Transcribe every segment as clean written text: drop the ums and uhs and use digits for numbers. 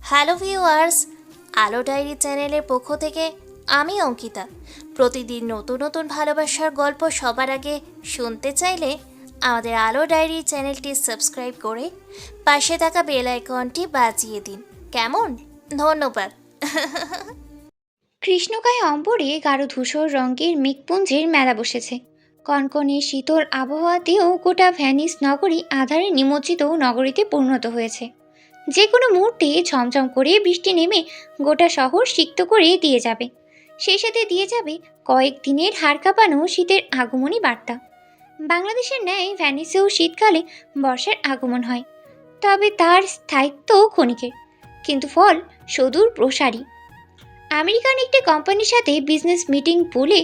Hello viewers, আলো diary চ্যানেলের পক্ষ থেকে আমি অঙ্কিতা। প্রতিদিন নতুন নতুন ভালোবাসার গল্প সবার আগে শুনতে চাইলে আমাদের আলো ডায়েরি চ্যানেলটি সাবস্ক্রাইব করে পাশে থাকা বেল আইকনটি বাজিয়ে দিন। কেমন? ধন্যবাদ। কৃষ্ণকায় অম্বরে গাঢ় ধূসর রঙের মেঘপুঞ্জের মেলা বসেছে। কনকনে শীতল আবহাওয়াতেও গোটা ভ্যানিস নগরী আঁধারে নিমজ্জিত নগরীতে পরিণত হয়েছে। যে কোনো মুহূর্তে ঝমঝম করে বৃষ্টি নেমে গোটা শহর সিক্ত করে দিয়ে যাবে। সেই সাথে দিয়ে যাবে কয়েকদিনের হাড় কাঁপানো শীতের আগমনী বার্তা। বাংলাদেশের ন্যায় ভ্যানিসেও শীতকালে বর্ষার আগমন হয়, তবে তার স্থায়িত্ব ক্ষণিকের, কিন্তু ফল সুদূর প্রসারী। আমেরিকান একটি কোম্পানির সাথে বিজনেস মিটিং বলে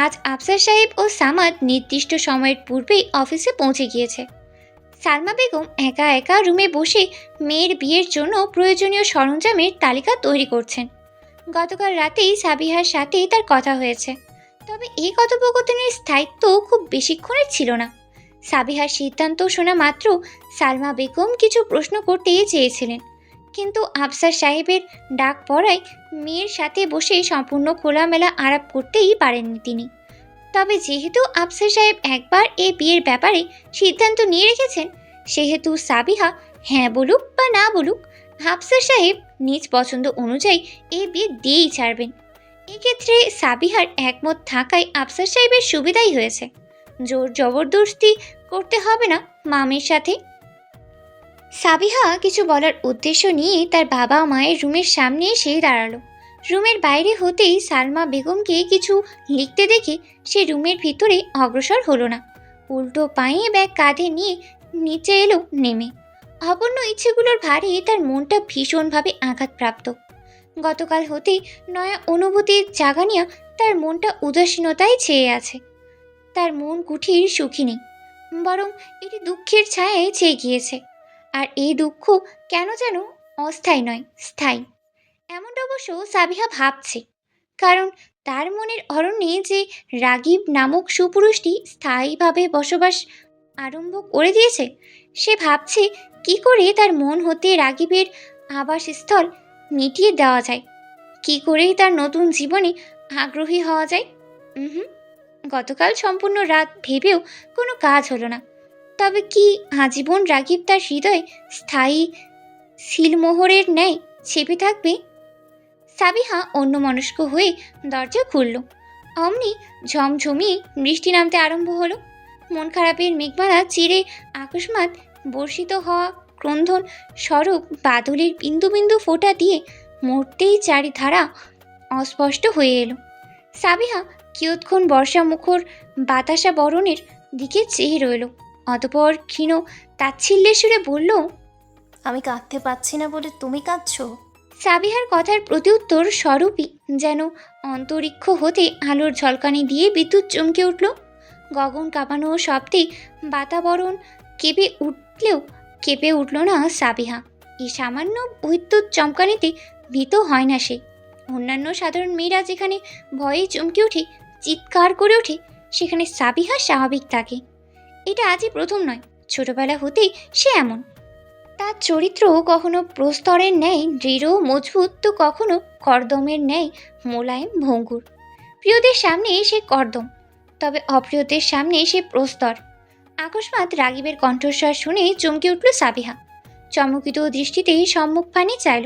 আজ আফসার সাহেব ও সামাদ নির্দিষ্ট সময়ের পূর্বেই অফিসে পৌঁছে গিয়েছে। সালমা বেগম একা একা রুমে বসে মেয়ের বিয়ের জন্য প্রয়োজনীয় সরঞ্জামের তালিকা তৈরি করছেন। গতকাল রাতেই সাবিহার সাথে তার কথা হয়েছে, তবে এই কথোপকথনের স্থায়িত্ব খুব বেশিক্ষণের ছিল না। সাবিহার সিদ্ধান্ত শোনা মাত্র সালমা বেগম কিছু প্রশ্ন করতেই চেয়েছিলেন, কিন্তু আফসার সাহেবের ডাক পড়ায় মেয়ের সাথে বসে সম্পূর্ণ খোলামেলা আলাপ করতেই পারেননি তিনি। তবে যেহেতু আফসার সাহেব একবার এই বিয়ের ব্যাপারে সিদ্ধান্ত নিয়ে রেখেছেন, সেহেতু সাবিহা হ্যাঁ বলুক বা না বলুক, আফসার সাহেব নিজ পছন্দ অনুযায়ী এই বিয়ে দিয়েই ছাড়বেন। এক্ষেত্রে সাবিহার একমত থাকায় আফসার সাহেবের সুবিধাই হয়েছে। জোর জবরদস্তি করতে হবে না মামের সাথে। সাবিহা কিছু বলার উদ্দেশ্য নিয়ে তার বাবা মায়ের রুমের সামনে এসে দাঁড়ালো। রুমের বাইরে হতেই সালমা বেগমকে কিছু লিখতে দেখে সে রুমের ভিতরে অগ্রসর হলো না, উল্টো পায়ে ব্যাগ কাঁধে নিয়ে নিচে এলো নেমে। অপূর্ণ ইচ্ছেগুলোর ভারে তার মনটা ভীষণভাবে আঘাতপ্রাপ্ত। গতকাল হতেই নয়া অনুভূতির জাগানিয়া তার মনটা উদাসীনতায় ছেয়ে আছে। তার মন কুঠির সুখী নেই, বরং এটি দুঃখের ছায়ায় ছেয়ে গিয়েছে। আর এই দুঃখ কেন যেন অস্থায়ী নয়, স্থায়ী। এমনটা অবশ্য সাবিহা ভাবছে, কারণ তার মনের অরণ্যে যে রাগিব নামক সুপুরুষটি স্থায়ীভাবে বসবাস আরম্ভ করে দিয়েছে, সে ভাবছে কি করে তার মন হতে রাগিবের আবাসস্থল মিটিয়ে দেওয়া যায়, কি করেই তার নতুন জীবনে আগ্রহী হওয়া যায়। হুম, গতকাল সম্পূর্ণ রাত ভেবেও কোনো কাজ হলো না। তবে কি আজীবন রাগিব তার হৃদয়ে স্থায়ী সিলমোহরের ন্যায় চেপে থাকবে? সাবিহা অন্যমনস্ক হয়ে দরজা খুলল। অমনি ঝমঝমিয়ে বৃষ্টি নামতে আরম্ভ হলো। মন খারাপের মেঘমালা চিরে আকস্মাৎ বর্ষিত হওয়া ক্রন্ধন স্বরূপ বাদলের বিন্দু বিন্দু ফোঁটা দিয়ে মুহূর্তেই চারিধারা অস্পষ্ট হয়ে এলো। সাবিহা কিয়ৎক্ষণ বর্ষা মুখর বাতাসা বরণের দিকে চেয়ে রইল, অতপর ক্ষীণ তাচ্ছিল্যের সুরে বলল, আমি কাঁদতে পারছি না বলে তুমি কাঁদছো? সাবিহার কথার প্রত্যুত্তর স্বরূপই যেন অন্তরিক্ষ হতে আলোর ঝলকানি দিয়ে বিদ্যুৎ চমকে উঠল। গগন কাঁপানো শব্দে বাতাবরণ কেঁপে উঠল না সাবিহা। এই সামান্য বিদ্যুৎ চমকানিতে ভীত হয় না সে। অন্যান্য সাধারণ মেয়েরা যেখানে ভয়ে চমকে ওঠে, চিৎকার করে ওঠে, সেখানে সাবিহা স্বাভাবিক থাকে। এটা আজই প্রথম নয়, ছোটবেলা হতেই সে এমন। তার চরিত্র কখনো প্রস্তরের ন্যায় দৃঢ় মজবুত, তো কখনো কর্দমের ন্যায় মোলায়েম ভঙ্গুর। প্রিয়দের সামনে সে কর্দম, তবে অপ্রিয়দের সামনে সে প্রস্তর। আকস্মাৎ রাগিবের কণ্ঠস্বর শুনে চমকে উঠল সাবিহা। চমকিত দৃষ্টিতে সম্মুখ পানে চাইল।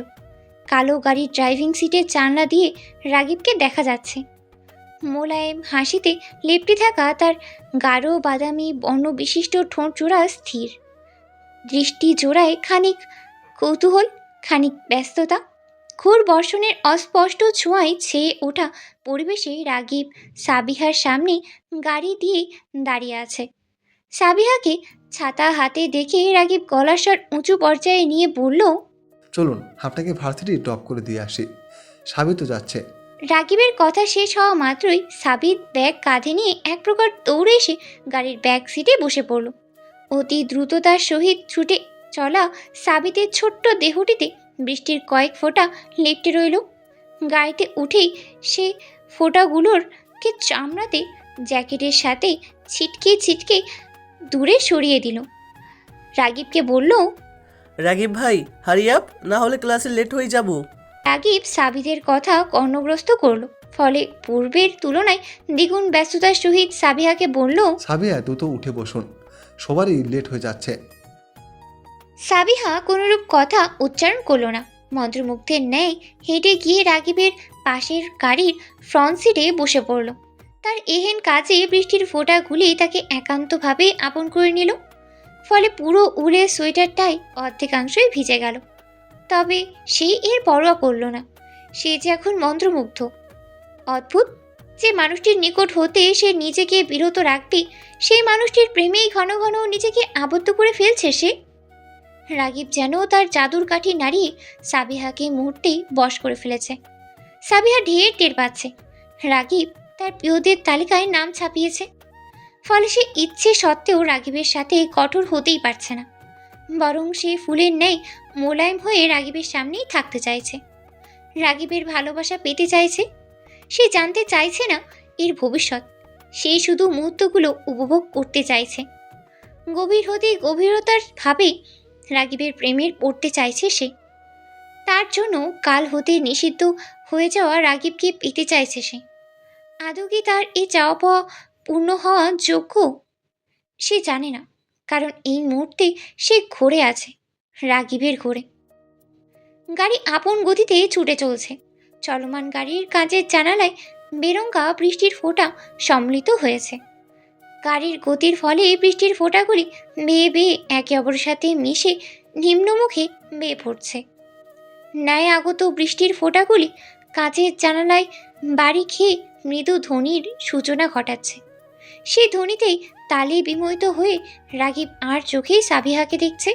কালো গাড়ির ড্রাইভিং সিটের জানলা দিয়ে রাগিবকে দেখা যাচ্ছে। মোলায়েম হাসিতে লেপ্টে থাকা তার গাঢ় বাদামি বর্ণ বিশিষ্ট ঠোঁট জোড়া স্থির। দৃষ্টি জোড়ায় খানিক কৌতূহল, খানিক ব্যস্ততা। ঘোর বর্ষণের অস্পষ্ট ছোঁয়ায় ছেয়ে ওঠা পরিবেশে রাগিব সাবিহার সামনে গাড়ি দিয়ে দাঁড়িয়ে আছে। সাবিহাকে ছাতা হাতে দেখে রাগিব গলার স্বর উঁচু পর্যায়ে নিয়ে বলল, চলুন আপনাকে ভার্সিটি ড্রপ করে দিয়ে আসি, সাবিত যাচ্ছে। রাগিবের কথা শেষ হওয়া মাত্রই সাবিত ব্যাগ কাঁধে নিয়ে এক প্রকার দৌড়ে এসে গাড়ির ব্যাক সিটে বসে পড়ল। অতি দ্রুততার সহিত ছুটে চলা সাবিতের ছোট্ট দেহটিতে বৃষ্টির কয়েক ফোঁটা লেপ্টে রইল। গাড়িতে উঠেই সে ফোঁটাগুলোরকে চামড়াতে জ্যাকেটের সাথে ছিটকে ছিটকে দূরে সরিয়ে দিল। রাগিবকে বলল, রাগিব ভাই হারি আপ, না হলে ক্লাসে লেট হয়ে যাব। রাগিব সাবিদের কথা কর্ণগ্রস্ত করলো, ফলে পূর্বের তুলনায় দ্বিগুণ ব্যস্ততার সহিত সাবিহাকে বলল। সাবিয়া দ্রুত উঠে বসুন, সবারই লেট হয়ে যাচ্ছে। সাবিহা কোনরূপ কথা উচ্চারণ করলো না, মন্ত্রমুগ্ধের ন্যায় হেঁটে গিয়ে রাগিবের পাশের গাড়ির ফ্রন্ট সিটে বসে পড়ল। তার এহেন কাজে বৃষ্টির ফোঁটাগুলি তাকে একান্তভাবে আপন করে নিল, ফলে পুরো উলের সোয়েটারটাই অর্ধেকাংশই ভিজে গেল। তবে সে এর পরোয়া করল না, সে যে এখন মন্ত্রমুগ্ধ। অদ্ভুত, যে মানুষটির নিকট হতে সে নিজেকে বিরত রাখবে, সেই মানুষটির প্রেমেই ঘন ঘন নিজেকে আবদ্ধ করে ফেলছে সে। রাগিব যেন তার জাদুর কাঠি নাড়িয়ে সাবিহাকে মুহূর্তেই বশ করে ফেলেছে। সাবিহা ঢের টের পাচ্ছে রাগিব তার প্রিয়দের তালিকায় নাম ছাপিয়েছে, ফলে সে ইচ্ছে সত্ত্বেও রাগিবের সাথে কঠোর হতেই পারছে না, বরং সে ফুলের ন্যায় মোলায়েম হয়ে রাগিবের সামনেই থাকতে চাইছে, রাগিবের ভালোবাসা পেতে চাইছে। সে জানতে চাইছে না এর ভবিষ্যৎ, সে শুধু মুহূর্তগুলো উপভোগ করতে চাইছে। গভীর হতে গভীরতার ভাবে রাগিবের প্রেমের পড়তে চাইছে সে। তার জন্য কাল হতে নিষিদ্ধ হয়ে যাওয়া রাগিবকে পেতে চাইছে সে। আদৌ কি তার এই চাওয়া পাওয়া পূর্ণ হওয়া যোগ্য? সে জানে না, কারণ এই মুহূর্তে সে ঘোরে আছে, রাগিবের ঘোরে। গাড়ি আপন গতিতে ছুটে চলছে। চলমান গাড়ির কাঁচের জানালায় বেরঙ্গা বৃষ্টির ফোঁটা সম্মিলিত হয়েছে। গাড়ির গতির ফলে বৃষ্টির ফোঁটাগুলি বেয়ে বেয়ে একে অপরের সাথে মিশে নিম্নমুখে বেয়ে পড়ছে। ন্যায় আগত বৃষ্টির ফোঁটাগুলি কাঁচের জানালায় বাড়ি খেয়ে মৃদু ধ্বনির সূচনা ঘটাচ্ছে। সেই ধ্বনিতেই তালে বিমোহিত হয়ে রাগিব আর চোখেই সাবিহাকে দেখছে।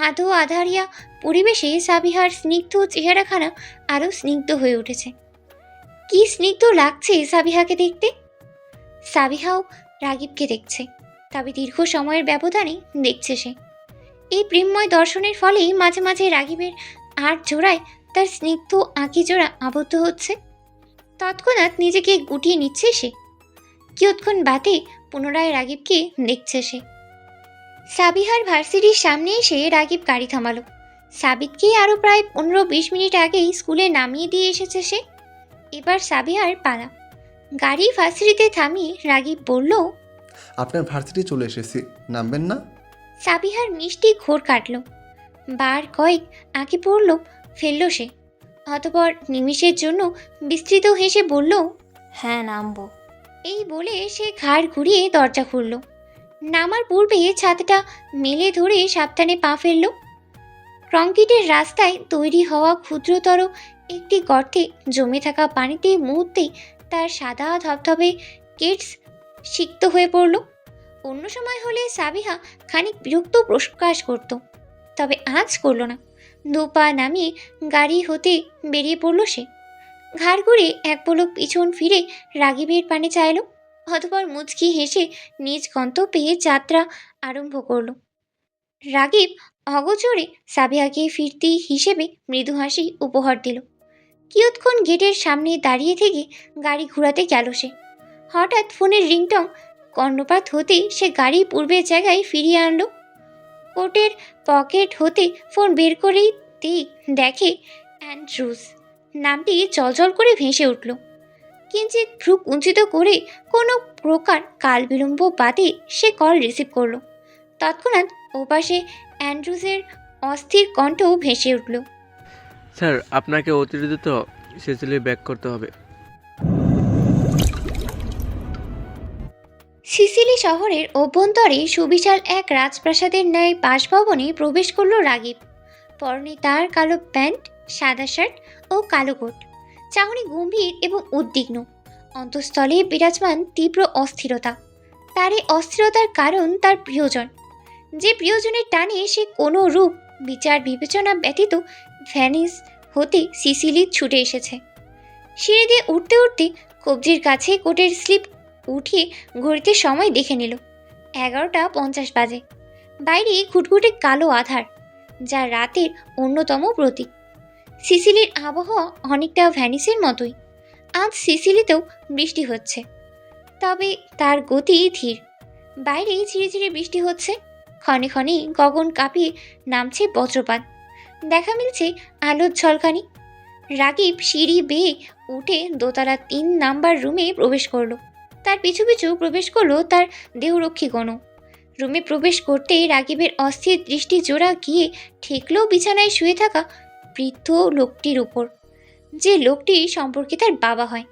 আধো আধারিয়া পরিবেশে সাবিহার স্নিগ্ধ চেহারাখানা আরও স্নিগ্ধ হয়ে উঠেছে। কি স্নিগ্ধ লাগছে সাবিহাকে দেখতে! সাবিহাও রাগিবকে দেখছে, তবে দীর্ঘ সময়ের ব্যবধানে দেখছে সে। এই প্রেমময় দর্শনের ফলেই মাঝে মাঝে রাগিবের আর জোড়ায় তার স্নিগ্ধ আঁকি জোড়া আবদ্ধ হচ্ছে। তৎক্ষণাৎ নিজেকে গুটিয়ে নিচ্ছে সে। কিয়ৎক্ষণ বাদে পুনরায় রাগিবকে দেখছে সে। সাবিহার ভার্সিটির সামনে এসে রাগিব গাড়ি থামালো। সাবিতকে আরও প্রায় 15-20 মিনিট আগেই স্কুলে নামিয়ে দিয়ে এসেছে সে। এবার সাবিহার পালা। গাড়ি ভার্সিটিতে থামিয়ে রাগিব বলল, আপনার ভার্সিটি চলে এসেছি, নামবেন না? সাবিহার মিষ্টি ঘোর কাটল, বার কয়েক আঁকি পড়ল ফেলল সে। অতপর নিমিষের জন্য বিস্তৃত হেসে বলল, হ্যাঁ নামবো। এই বলে সে ঘাড় ঘুরিয়ে দরজা খুলল। নামার পূর্বে ছাদটা মেলে ধরে সাবধানে পা ফেলল। কংক্রিটের রাস্তায় তৈরি হওয়া ক্ষুদ্রতর একটি গর্তে জমে থাকা পানিতে মুহূর্তেই তার সাদা ধবধবে কেটস সিক্ত হয়ে পড়ল। অন্য সময় হলে সাবিহা খানিক বিরক্ত প্রকাশ করত, তবে আজ করল না। দুপা নামিয়ে গাড়ি হতে বেরিয়ে পড়ল সে। ঘাড় ঘুরে এক পলক পিছন ফিরে রাগিবের পানে চাইল, অতপর মুচকি হেসে নিজ গন্তব্যে যাত্রা আরম্ভ করল। রাগিব অগোচরে সাবিহাকে ফিরতি হিসেবে মৃদু হাসি উপহার দিল। কিয়ৎক্ষণ গেটের সামনে দাঁড়িয়ে থেকে গাড়ি ঘোরাতে গেল সে। হঠাৎ ফোনের রিংটং কর্ণপাত হতেই সে গাড়ি পূর্বের জায়গায় ফিরিয়ে আনল। কোটের পকেট হতে ফোন বের করেই দেখে অ্যান্ড্রুজ নামটি জলজল করে ভেসে উঠল। কিঞ্চিত ভ্রু কুঞ্চিত করে কোনো প্রকার কাল বিলম্ব বাদে সে কল রিসিভ করলো। তৎক্ষণাৎ ওপাশে অ্যান্ড্রুজের অস্থির কণ্ঠও ভেসে উঠল, স্যার, আপনাকে অতিরিক্ত সিসিলি ব্যাক করতে হবে। সিসিলি শহরের অভ্যন্তরে সুবিশাল এক রাজপ্রাসাদের ন্যায় বাসভবনে প্রবেশ করল রাগিব। পরনে তার কালো প্যান্ট, সাদা শার্ট ও কালো কোট। চাহনি গম্ভীর এবং উদ্বিগ্ন, অন্তঃস্থলে বিরাজমান তীব্র অস্থিরতা। তার এই অস্থিরতার কারণ তার প্রিয়জন, যে প্রিয়জনের টানে সে কোনো রূপ বিচার বিবেচনা ব্যতীত ভ্যানিস হতে সিসিলি ছুটে এসেছে। সিঁড়ি দিয়ে উঠতে উঠতে কবজির কাছে কোটের স্লিপ উঠিয়ে ঘড়িতে সময় দেখে নিল। 11:50 বাজে। বাইরে ঘুটঘুটে কালো আধার, যা রাতের অন্যতম প্রতীক। সিসিলির আবহাওয়া অনেকটা ভ্যানিসের মতোই। আজ সিসিলিতেও বৃষ্টি হচ্ছে, তবে তার গতি ধীর। বাইরে ঝিরে ঝিরে বৃষ্টি হচ্ছে, ক্ষণে ক্ষণে গগন কাঁপিয়ে নামছে বজ্রপাত। দেখা মিলছে আলোর ঝলকানি। রাকিব সিঁড়ি বেয়ে উঠে দোতলা 3 নাম্বার রুমে প্রবেশ করলো। তার পিছু পিছু প্রবেশ করলো তার দেহরক্ষীগণও। রুমে প্রবেশ করতেই রাকিবের অস্থির দৃষ্টি জোড়া গিয়ে ঠেকলো বিছানায় শুয়ে থাকা বৃদ্ধ লোকটির উপর, যে লোকটি সম্পর্কে তার বাবা হয়,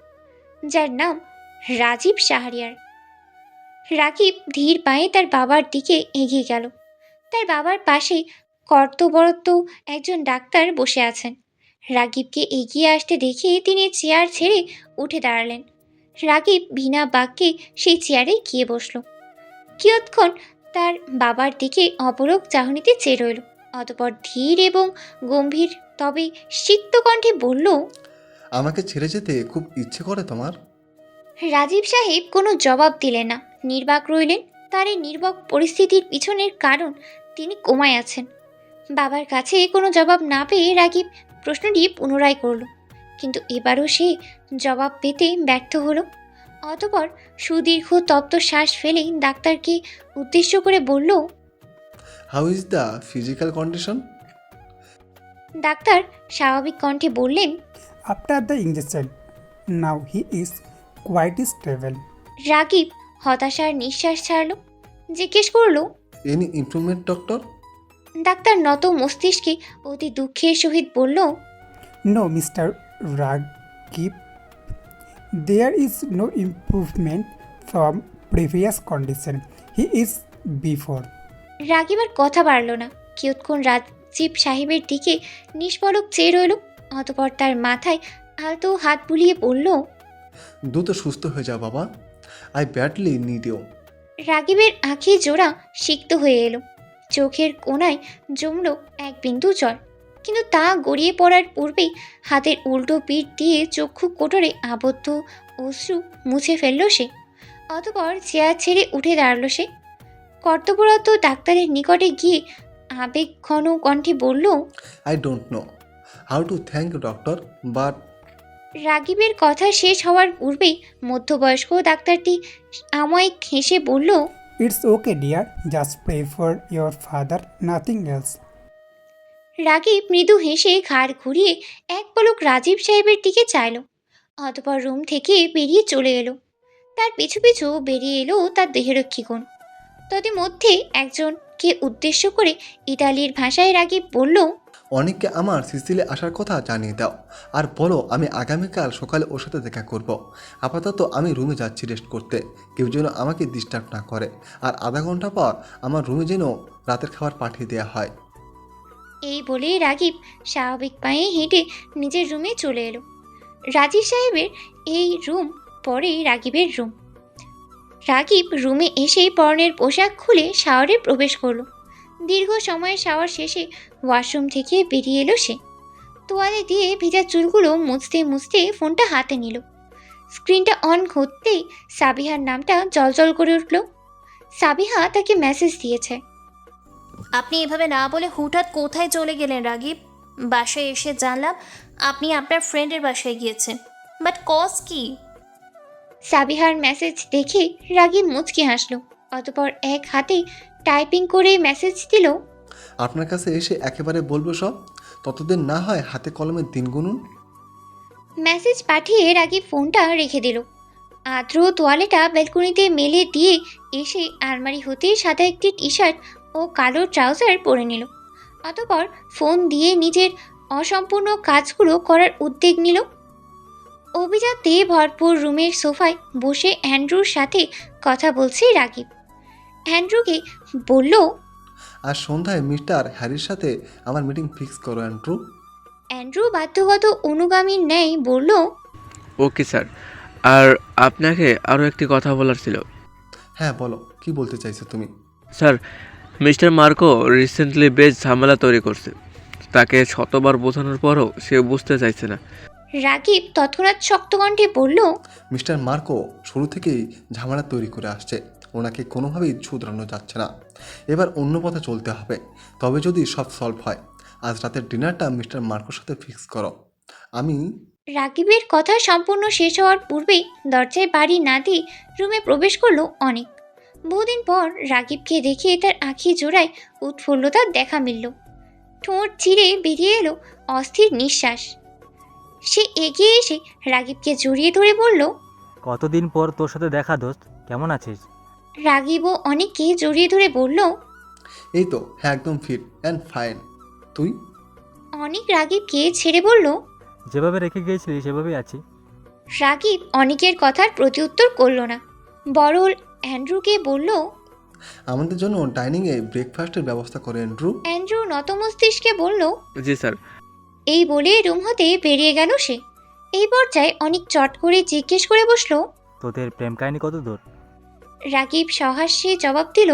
যার নাম রাজীব শাহরিয়ার। রাকিব ধীর পায়ে তার বাবার দিকে এগিয়ে গেল। তার বাবার পাশে কর্তব্যরত একজন ডাক্তার বসে আছেন। রাকিবকে এগিয়ে আসতে দেখে তিনি চেয়ার ছেড়ে উঠে দাঁড়ালেন। রাকিব বিনা বাক্যে সেই চেয়ারে গিয়ে বসল। কিয়ৎক্ষণ তার বাবার দিকে অপলক চাহনিতে চেয়ে রইল। অতঃপর ধীর এবং গম্ভীর তবে সিক্ত কণ্ঠে বলল, আমাকে ছেড়ে যেতে খুব ইচ্ছে করে তোমার? রাজীব সাহেব কোনো জবাব দিলেন না, নির্বাক রইলেন। তার এই নির্বাক পরিস্থিতির পিছনের কারণ তিনি কোমায় আছেন। বাবার কাছে কোনো জবাব না পেয়ে রাকিব প্রশ্নটি পুনরায় করল, কিন্তু এবারও সে জবাব পেতে ব্যর্থ হলো। অতঃপর সুদীর্ঘ তপ্ত শ্বাস ফেলে ডাক্তারকে উদ্দেশ্য করে বলল, how is the physical condition? Doctor স্বাভাবিক কণ্ঠে বললেন, After the injection, now he is quite stable. Rakib হতাশার নিঃশ্বাস ছাড়ল। জিজ্ঞেস করল, এনি ইমপ্রুভমেন্ট ডক্টর? ডাক্তার নত মস্তিষ্কে অতি দুঃখের সহিত বলল, No, Mr. Ragib, there is no improvement from previous condition. He is before. Rakib আর কথা বাড়ল না। কিয়ৎক্ষণ রাজীব সাহেবের দিকে নিষ্পলক চেয়ে রইল। অতঃপর তার মাথায় আলতো হাত বুলিয়ে বলল, দ্রুত সুস্থ হয়ে যাও বাবা, আই ব্যাডলি নিড ইউ। রাকিবের আঁখি জোড়া সিক্ত হয়ে এলো। চোখের কোণায় জমল এক বিন্দু জল, কিন্তু তা গড়িয়ে পড়ার পূর্বেই হাতের উল্টো পিঠ দিয়ে চক্ষু কোটরে আবদ্ধ অশ্রু মুছে ফেলল সে। অতঃপর চেয়ার ছেড়ে উঠে দাঁড়ালো সে। কর্তব্যরত ডাক্তারের নিকটে গিয়ে আবেগ ঘন কণ্ঠে বলল, I don't know how to thank you doctor, but রাকিবের কথা শেষ হওয়ার পূর্বেই মধ্যবয়স্ক ডাক্তারটি আমায়িক হেসে বলল, It's okay, dear. Just pray for your father, nothing else. Rakib মৃদু হেসে ঘাড় ঘুরিয়ে এক পলক রাজীব সাহেবের দিকে চাইল। অতঃপর রুম থেকে বেরিয়ে চলে এলো। তার পিছু পিছু বেরিয়ে এলো তার দেহরক্ষীগণ। তন্মধ্যে একজনকে উদ্দেশ্য করে ইতালির ভাষায় রাকিব বলল, অনেককে আমার সিসিলে আসার কথা জানিয়ে দাও, আর বলো আমি আগামীকাল সকালে ওর সাথে দেখা করব। আপাতত আমি রুমে যাচ্ছি রেস্ট করতে, কেউ যেন আমাকে ডিস্টার্ব না করে, আর আধা ঘন্টা পর আমার রুমে যেন রাতের খাবার পাঠিয়ে দেওয়া হয়। এই বলে রাকিব স্বাভাবিক পায়ে হেঁটে নিজের রুমে চলে এলো। রাজীব সাহেবের এই রুম পরেই রাকিবের রুম। রাকিব রুমে এসে পরনের পোশাক খুলে শাওয়ারে প্রবেশ করলো। দীর্ঘ সময় শাওয়ার শেষে ওয়াশরুম থেকে বেরিয়ে এলো সে। তোয়ালে দিয়ে ভেজা চুলগুলো মুছতে মুছতে ফোনটা হাতে নিল। স্ক্রিনটা অন করতেই সাবিহার নামটা জলজল করে উঠল। সাবিহা তাকে মেসেজ দিয়েছে। আপনি এভাবে না বলে হুটহাট কোথায় চলে গেলেন রাগিব? বাসায় এসে জানলাম আপনি আপনার ফ্রেন্ডের বাসায় গিয়েছেন, বাট কজ কি? সাবিহার মেসেজ দেখে রাগিব মুচকি হাসল। অতঃপর এক হাতে টাইপিং করে মেসেজ দিল, আপনার কাছে এসে একেবারে বলবো সব, ততদিন না হয় হাতে কলমের দিন গুনুন। মেসেজ পাঠিয়ে রাগিব ফোনটা রেখে দিল। আদ্র তোয়ালেটা ব্যালকনিতে মেলে দিয়ে এসে আলমারি হতে সাদা একটি টি শার্ট ও কালো ট্রাউজার পরে নিল। অতঃপর ফোন দিয়ে নিজের অসম্পূর্ণ কাজগুলো করার উদ্যোগ নিল। অভিজাতে ভরপুর রুমের সোফায় বসে অ্যান্ড্রুর সাথে কথা বলছে রাগিব। অ্যান্ড্রুকে বলল, আর সন্ধ্যায় মিস্টার হ্যারির সাথে আমার মিটিং ফিক্স করো অ্যান্ড্রু। অ্যান্ড্রু বাধ্যগত অনুগামীর ন্যায় বলল, ওকে স্যার, আর আপনাকে আরও একটি কথা বলার ছিল। হ্যাঁ বলো, কি বলতে চাইছো তুমি? স্যার, মিস্টার মার্কো রিসেন্টলি বেশ ঝামেলা তৈরি করছে। তাকে শতবার বোঝানোর পরও সে বুঝতে চাইছে না। রাগিব তৎক্ষণাৎ শক্ত কণ্ঠে বলল, মিস্টার মার্কো শুরু থেকেই ঝামেলা তৈরি করে আসছে, ওনাকে কোনোভাবেই শুধরানো যাচ্ছে না। এবার অন্য পথে চলতে হবে, তবে যদি সব সলভ হয়। আজ রাতের ডিনারটা মিস্টার মার্কোর সাথে ফিক্স করো। আমি রাগিবের কথা সম্পূর্ণ শেষ হওয়ার পূর্বেই দরজায় বাড়ি না দিয়ে রুমে প্রবেশ করলো অনেক। বহুদিন পর রাগিবকে দেখে তার আঁখি জোড়ায় উৎফুল্লতার দেখা মিলল। ঠোঁট চিরে বেরিয়ে এলো অস্থির নিঃশ্বাস। সে এগিয়ে এসে রাগিবকে জড়িয়ে ধরে বলল, কতদিন পর তোর সাথে দেখা দোস্ত, কেমন আছিস? রাগিবও অনেককে জড়িয়ে ধরে বলল, এই তো হ্যাঁ, একদম ফিট অ্যান্ড ফাইন। তুই? অনেক রাগিবকে ছেড়ে বলল। যেভাবে রেখে গিয়েছিলি সেভাবেই আছি। রাগিব অনেকের কথার প্রত্যুত্তর করল না, বরং অ্যান্ড্রুকে বলল। আমাদের জন্য ডাইনিংয়ে ব্রেকফাস্টের ব্যবস্থা করে অ্যান্ড্রু। অ্যান্ড্রু নতমস্তিষ্কে বলল। জি স্যার। এই বলে রুম হতে বেরিয়ে গেল সে। এই পর্যায়ে অনেক চট করে জিজ্ঞেস করে বসলো। তোদের প্রেম কাহিনী কত দূর? রাগিব সহাস্যে জবাব দিল।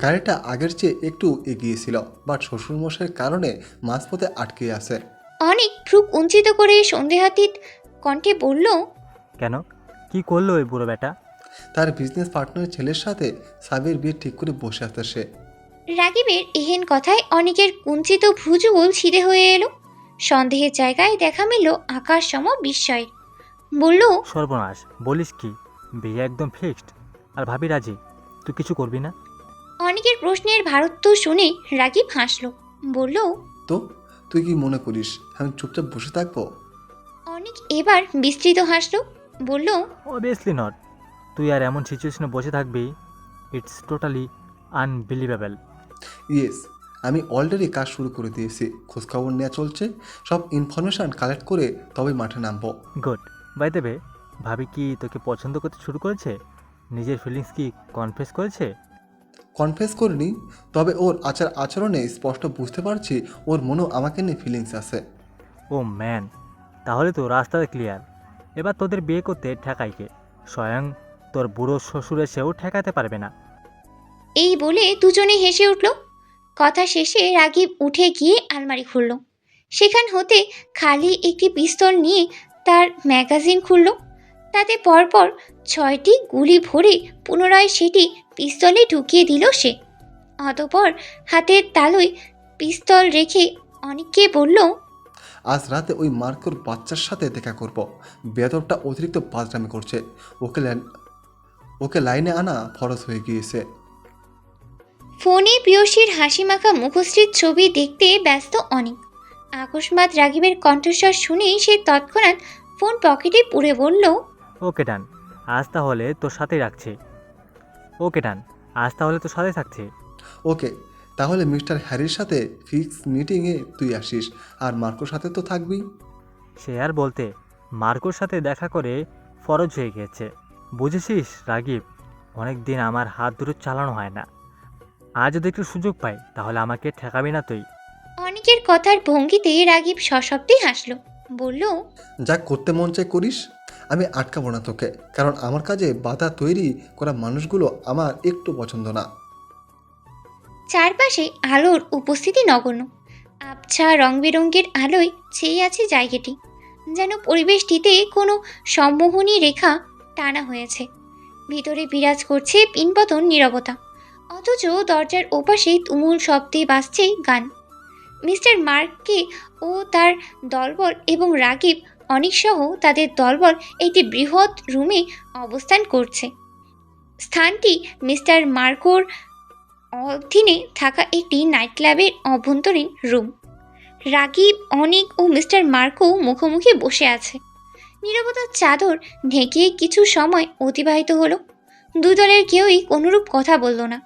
গাড়িটা আগের চেয়ে একটু এগিয়েছিল, বাট শ্বশুরমশাইয়ের কারণে মাঝপথে আটকে আছে। অনেক ভ্রু কুঞ্চিত করে সন্দেহাতীত কণ্ঠে বলল। কেন, কি করলো ওই বুড়ো বেটা? তার বিজনেস পার্টনারের ছেলের সাথে সাবির বিয়ে ঠিক করে বসে আছে সে। রাগিবের এহেন কথায় অনেকের কুঞ্চিত ভ্রুযুগল ছিঁড়ে হয়ে এলো। সন্দেহের জায়গায় দেখা মিলল আকাশ সম বিস্ময়ের। বলল, সর্বনাশ, বলিস কি? বিয়ে একদম ফিক্সড? আর ভাবি রাজি? তুই কিছু করবি না? অনেকের প্রশ্নের ভারত্ব শুনে রাগিব হাসল। বলল, তো তুই কি মনে করিস আমি চুপচাপ বসে থাকবো? অনেক এবার বিস্তৃত হাসল। বলল, অবভিয়াসলি নট। তুই আর এমন সিচুয়েশনে বসে থাকবি, ইটস টোটালি আনবিলিভেবল। ইয়েস, আমি অলরেডি কাজ শুরু করে দিয়েছি। খোঁজখবর নেওয়া চলছে, সব ইনফরমেশান কালেক্ট করে তবে মাঠে নামবো। গুড। বাই দ্য ওয়ে, ভাবি কি তোকে পছন্দ করতে শুরু করেছে? নিজের ফিলিংস কি কনফেস করেছে? কনফেস করিনি, তবে ওর আচরণে স্পষ্ট বুঝতে পারছি ওর মনেও আমাকে নিয়ে ফিলিংস আছে। ও ম্যান, তাহলে তো রাস্তাটা ক্লিয়ার। এবার তোদের বিয়ে করতে ঠেকাইকে, স্বয়ং তোর বুড়ো শ্বশুর এসেও ঠেকাতে পারবে না। এই বলে দুজনে হেসে উঠল। কথা শেষে রাগিব উঠে গিয়ে আলমারি খুলল। সেখান হতে খালি একটি পিস্তল নিয়ে তার ম্যাগাজিন খুলল। তাতে পরপর 6টি গুলি ভরে পুনরায় সেটি পিস্তলে ঢুকিয়ে দিল সে। অতঃপর হাতের তালুয় পিস্তল রেখে অনেককে বলল, আজ রাতে ওই মার্কোর বাচ্চার সাথে দেখা করব। বেদবটা অতিরিক্ত বাজরামি করছে, ওকে লাইনে আনা ফরজ হয়ে গিয়েছে। ফোনে প্রিয়সীর হাসিমাখা মুখশ্রীর ছবি দেখতে ব্যস্ত অনেক। আকস্মাৎ রাগিবের কণ্ঠস্বর শুনেই সে তৎক্ষণাৎ ফোন পকেটে পুরে বলল, ওকে ডান, আজ তাহলে তোর সাথেই রাখছে। ওকে ডান, আজ তাহলে তোর সাথে থাকছে। ওকে, তাহলে মিস্টার হ্যারির সাথে ফিক্স মিটিংয়ে তুই আসিস, আর মার্কোর সাথে তো থাকবি। সে আর বলতে, মার্কোর সাথে দেখা করে ফরজ হয়ে গিয়েছে। বুঝেছিস রাগিব, অনেক দিন আমার হাত দুটো চালানো হয় না। আজ যদি একটু সুযোগ পাই তাহলে আমাকে ঠেকাবি না তুই? অনেকের কথার ভঙ্গিতে রাগিব সশব্দে হাসল। বলল, যা করতে মন চায় করিস, আমি আটকাবো না তোকে, কারণ আমার কাজে বাধা তৈরি করা মানুষগুলো আমার একটু পছন্দ না। চারপাশে আলোর উপস্থিতি নগণ্য। আবছা রং বেরঙের আলোয় ছেয়ে আছে জায়গাটি, যেন পরিবেশটিতে কোনো সম্মোহনী রেখা টানা হয়েছে। ভিতরে বিরাজ করছে পিনপতন নীরবতা, অথচ দরজার ওপাশে তুমুল শব্দে বাজছে গান। মিস্টার মার্ককে ও তার দলবল এবং রাগিব অনেকসহ তাদের দলবল একটি বৃহৎ রুমে অবস্থান করছে। স্থানটি মিস্টার মার্কোর অধীনে থাকা একটি নাইট ক্লাবের অভ্যন্তরীণ রুম। রাগিব, অনিক ও মিস্টার মার্কো মুখোমুখি বসে আছে। নীরবতার চাদর ঢেকে কিছু সময় অতিবাহিত হলো। দুই দলের কেউই কোনোরূপ কথা বলল না,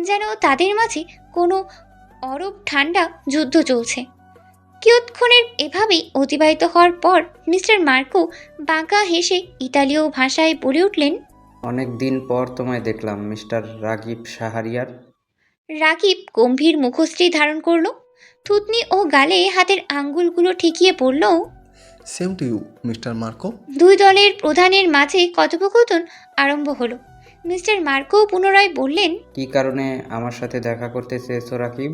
যেন তাদের মাঝে কোনো অরব ঠান্ডা যুদ্ধ চলছে। কিয়ৎক্ষণের এভাবেই অতিবাহিত হওয়ার পর মিস্টার মার্কো বাঁকা হেসে ইতালীয় ভাষায় বলে উঠলেন, অনেক দিন পর তোমায় দেখলাম মিস্টার রাগিব শাহরিয়ার। রাগিব গম্ভীর মুখশ্রী ধারণ করল। থুতনি ও গালে হাতের আঙ্গুলগুলো ঠেকিয়ে পড়ল। Same to you mister Marco. দুই দলের প্রধানের মাঝে কথোপকথন আরম্ভ হলো। মিস্টার মার্কো পুনরায় বললেন, কী কারণে আমার সাথে দেখা করতে চেয়েছো রাকিব?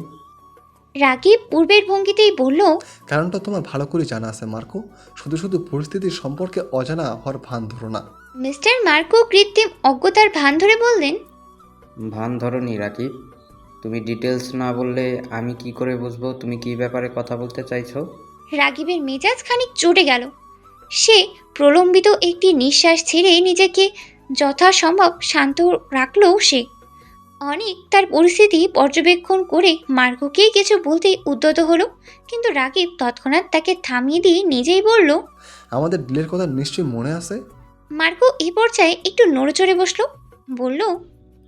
রাগিব পূর্বের ভঙ্গিতেই বলল, কারণটা তোমার ভালো করে জানা আছে মার্কো, শুধু শুধু পরিস্থিতির সম্পর্কে অজানা হওয়ার ভান ধরো না। মিস্টার মার্কো কৃত্রিম অজ্ঞতার ভান ধরে বললেন, ভান ধরনি রাকিব, তুমি ডিটেলস না বললে আমি কি করে বুঝবো তুমি কী ব্যাপারে কথা বলতে চাইছো? রাগিবের মেজাজ খানিক চটে গেল। সে প্রলম্বিত একটি নিঃশ্বাস ছেড়ে নিজেকে যথাসম্ভব শান্ত রাখল। সে অনেক তার পরিস্থিতি পর্যবেক্ষণ করে মার্কোকে কিছু বলতে উদ্যত হলো, কিন্তু রাকিব তৎক্ষণাৎ তাকে থামিয়ে দিয়ে নিজেই বলল। আমাদের ডিলের কথা নিশ্চয়ই মনে আছে? মার্কো এই পর্যায়ে একটু নড়েচড়ে বসলো, বলল।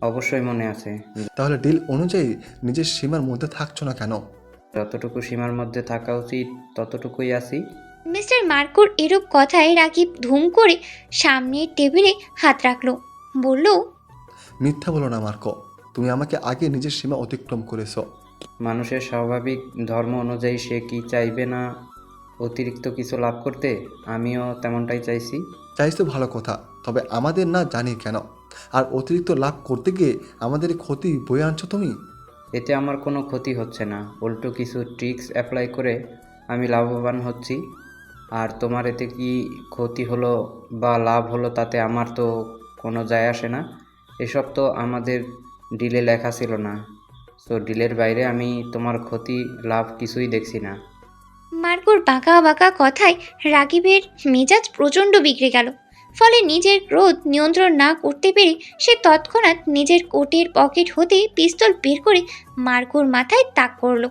অবশ্যই মনে আছে। তাহলে ডিল অনুযায়ী নিজের সীমার মধ্যে থাকছো না কেন? যতটুকু সীমার মধ্যে থাকা উচিত ততটুকুই আছি। মিস্টার মার্কোর এরূপ কথায় রাকিব ধুম করে সামনের টেবিলে হাত রাখলো, বলল। মিথ্যা বলো না মার্কো, তুমি আমাকে আগে নিজের সীমা অতিক্রম করেছো। মানুষের স্বাভাবিক ধর্ম অনুযায়ী সে কি চাইবে না অতিরিক্ত কিছু লাভ করতে? আমিও তেমনটাই চাইছি। চাইছো ভালো কথা, তবে আমাদের না জানি কেন আর অতিরিক্ত লাভ করতে গিয়ে আমাদের ক্ষতি বয়ে আনছো তুমি। এতে আমার কোনো ক্ষতি হচ্ছে না, উল্টো কিছু ট্রিক্স অ্যাপ্লাই করে আমি লাভবান হচ্ছি। আর তোমার এতে কি ক্ষতি হলো বা লাভ হলো তাতে আমার তো কোনো যায় আসে না। এসব তো আমাদের ডিলে লেখা ছিল না। সো ডিলের বাইরে আমি তোমার ক্ষতি লাভ কিছুই দেখছি না। মার্কোর বাঁকা বাঁকা কথায় রাকিবের মেজাজ প্রচণ্ড বিগড়ে গেল। ফলে নিজের ক্রোধ নিয়ন্ত্রণ না করতে পেরে সে তৎক্ষণাৎ নিজের কোটের পকেট হতে পিস্তল বের করে মার্কোর মাথায় তাক করল।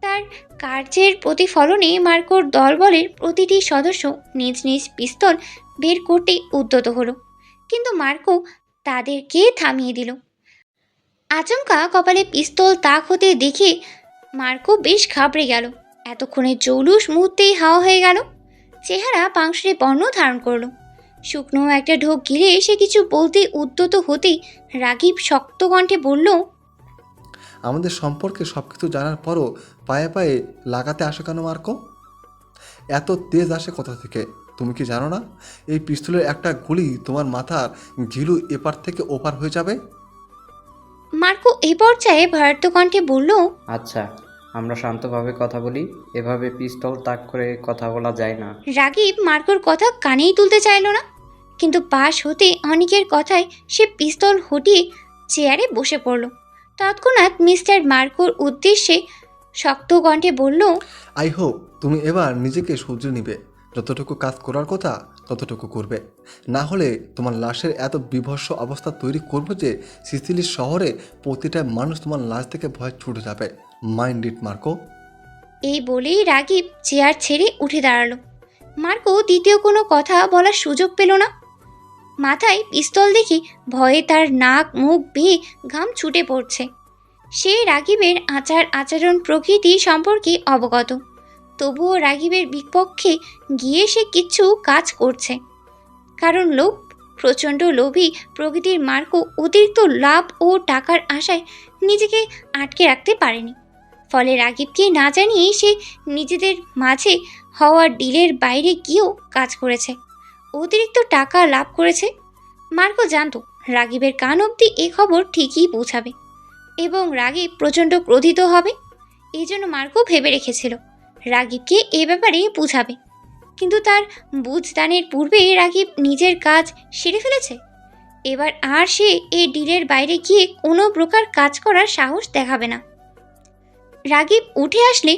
তার কার্যের প্রতিফলনে মার্কোর দলবলের প্রতিটি সদস্য নিজ নিজ পিস্তল বের করতে উদ্যত হলো, কিন্তু মার্কো তাদেরকে থামিয়ে দিল। আচমকা কপালে পিস্তল তাক হতে দেখে মার্কো বেশ ঘাবড়ে গেল। এতক্ষণে জৌলুস মুহূর্তেই হাওয়া হয়ে গেল। চেহারা পাংশুরে বর্ণ ধারণ করলো। শুকনো একটা ঢোক গিলে সে কিছু বলতে উদ্যত হতেই রাগীব শক্ত কণ্ঠে বলল। আমাদের সম্পর্কে সব কিছু জানার পরও পায়ে পায়ে লাগাতে আসো কেন মার্কো? এত তেজ আসে কোথা থেকে তুমি কি জানো না? এই পিস্তলের একটা গুলি তোমার মাথার ঘিলু এপার থেকে ওপার হয়ে যাবে। মার্কো এই পর্যায়ে ভারার্থ কণ্ঠে বলল। আচ্ছা, আমরা শান্তভাবে কথা বলি, এভাবে পিস্তল তাক করে কথা বলা যায় না। রাগীব মার্কোর কথা কানেই তুলতে চাইল না, কিন্তু পাশ হতে অনেকের কথায় সে পিস্তল হটিয়ে চেয়ারে বসে পড়ল। তৎক্ষণাৎ মিস্টার মার্কোর উদ্দেশ্যে শক্ত কণ্ঠে বলল। আই হোপ তুমি এবার নিজেকে শুধরে নিবে, যতটুকু কাজ করার কথা ততটুকু করবে, না হলে তোমার লাশের এত বিভৎস অবস্থা তৈরি করবো যে সিসিলির শহরে প্রতিটা মানুষ তোমার লাশ থেকে ভয় ছুটে যাবে। Mind it Marco. এই বলেই রাগীব চেয়ার ছেড়ে উঠে দাঁড়ালো। মার্কো দ্বিতীয় কোনো কথা বলার সুযোগ পেল না। মাথায় পিস্তল দেখে ভয়ে তার নাক মুখ বেয়ে ঘাম ছুটে পড়ছে। সে রাগীবের আচার আচরণ প্রকৃতি সম্পর্কে অবগত, তবুও রাগীবের বিপক্ষে গিয়ে সে কিছু কাজ করছে। কারণ লোভ, প্রচণ্ড লোভী প্রকৃতির মার্কো অতিরিক্ত লাভ ও টাকার আশায় নিজেকে আটকে রাখতে পারেনি। ফলে রাগীবকে না জানিয়ে সে নিজেদের মাঝে হওয়া ডিলের বাইরে গিয়েও কাজ করেছে, অতিরিক্ত টাকা লাভ করেছে। মার্কো জানতো রাগীবের কান অবধি এ খবর ঠিকই পৌঁছাবে এবং রাগীব প্রচণ্ড ক্রোধিত হবে। এই জন্য মার্কো ভেবে রেখেছিল রাগীবকে এ ব্যাপারে বুঝাবে, কিন্তু তার বুঝদানের পূর্বে রাগীব নিজের কাজ সেরে ফেলেছে। এবার আর সে এই ডিলের বাইরে গিয়ে কোনো প্রকার কাজ করার সাহস দেখাবে না। রাগীব উঠে আসলে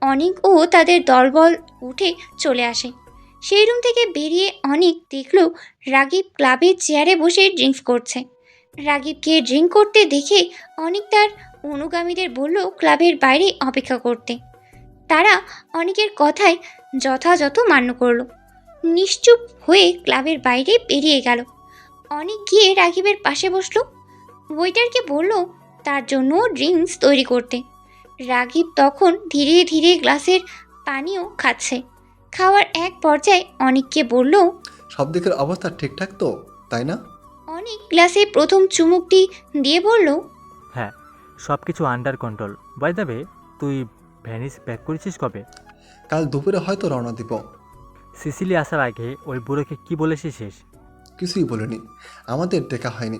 অনিক ও তাদের দলবল উঠে চলে আসে। সেই রুম থেকে বেরিয়ে অনিক দেখল রাগীব ক্লাবের চেয়ারে বসে ড্রিঙ্কস করছে। রাগীবকে ড্রিঙ্ক করতে দেখে অনিক তার অনুগামীদের বলল ক্লাবের বাইরে অপেক্ষা করতে। তারা অনিকের কথায় যথাযথ মান্য করল। নিশ্চুপ হয়ে ক্লাবের বাইরে বেরিয়ে গেল। অনিক গিয়ে রাগীবের পাশে বসলো। ওয়েটারকে বলল তার জন্য ড্রিঙ্কস তৈরি করতে। রাগীব তখন ধীরে ধীরে গ্লাসের পানিও খাচ্ছে। খাওয়ার এক পর্যায়ে অনিককে বলল। সব দিকের অবস্থা ঠিকঠাক তো, তাই না? অনিক গ্লাসে প্রথম চুমুকটি দিয়ে বলল। হ্যাঁ, সব কিছু under control. By the way, তুই ভ্যানিস ব্যাক করেছিস কবে? কাল দুপুরে হয়তো রওনা দিব। সিসিলি আসার আগে ওই বুড়োকে কি বলেছিস শেষ? কিছুই বলিনি, আমাদের দেখা হয়নি।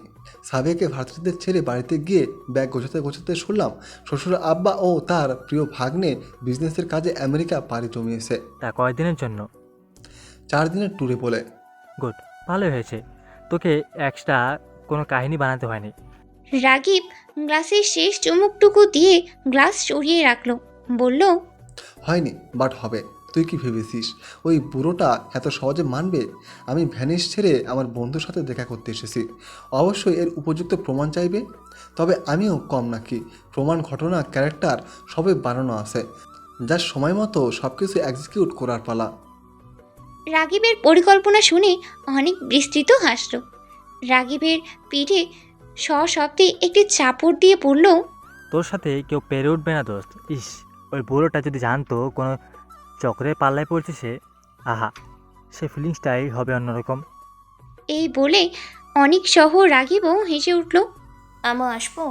সাবিয়াকে ভারতীয়দের ছেড়ে বাড়িতে গিয়ে ব্যাগ গোছাতে গোছাতে শুনলাম শ্বশুর আব্বা ও তার প্রিয় ভাগ্নে বিজনেসের কাজে আমেরিকা পাড়ি জমিয়েছে। তা কয়দিনের জন্য? 4 দিনের ট্যুরে বলে। গুড, ভালোই হয়েছে, তোকে এক্সট্রা কোনো কাহিনী বানাতে হয়নি। রাগীব গ্লাসের শেষ চুমুকটুকু দিয়ে গ্লাস সরিয়ে রাখলো, বলল। হয়নি, বাট হবে। তুই কি ভেবেছিস ওই বুড়োটা এত সহজে মানবে? আমি ভ্যানিস ছেড়ে আমার বন্ধুর সাথে দেখা করতে এসেছি, অবশ্যই এর উপযুক্ত প্রমাণ চাইবে। তবে আমিও কম নাকি, প্রমাণ, ঘটনা, ক্যারেক্টার সবই বানানো আছে, যার সময় মতো সব কিছু এক্সিকিউট করার পালা। রাগিবের পরিকল্পনা শুনে অনেক বিস্তৃত হাসল। রাগিবের পিঠে সশব্দে একটি চাপড় দিয়ে পড়ল, তোর সাথে কেউ পেরে উঠবে না দোস্ত। ইস, ওই বুড়োটা যদি জানতো কোনো চক্রের পাল্লায় পড়ছে সে, আহা, সে ফিলিংসটাই হবে অন্যরকম। এই বলে অনেক সহ রাগিবও হেসে উঠল। আম্মু আসবো?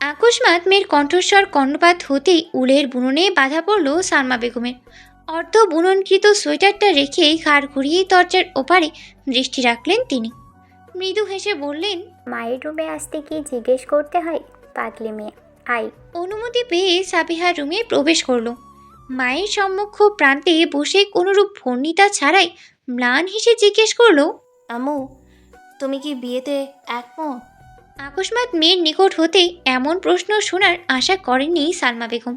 আকস্মাৎ মেয়ের কণ্ঠস্বর কর্ণপাত হতেই উলের বুননে বাধা পড়ল সালমা বেগমের। অর্ধ বুননকৃত সোয়েটারটা রেখে ঘাড় ঘুরিয়েই দরজার ওপারে দৃষ্টি রাখলেন তিনি। মৃদু হেসে বললেন, মায়ের রুমে আসতে কি জিজ্ঞেস করতে হয়? পাগলি মেয়ে, আই। অনুমতি পেয়ে সাবিহা রুমে প্রবেশ করল। মায়ের সম্মুখ প্রান্তে বসে কোনোরূপ ভর্ণিতা ছাড়াই ম্লান হেসে জিজ্ঞেস করলো, আম্মু, তুমি কি বিয়েতে একমত? আকস্মাৎ মেয়ের নিকট হতে এমন প্রশ্ন শোনার আশা করেননি সালমা বেগম।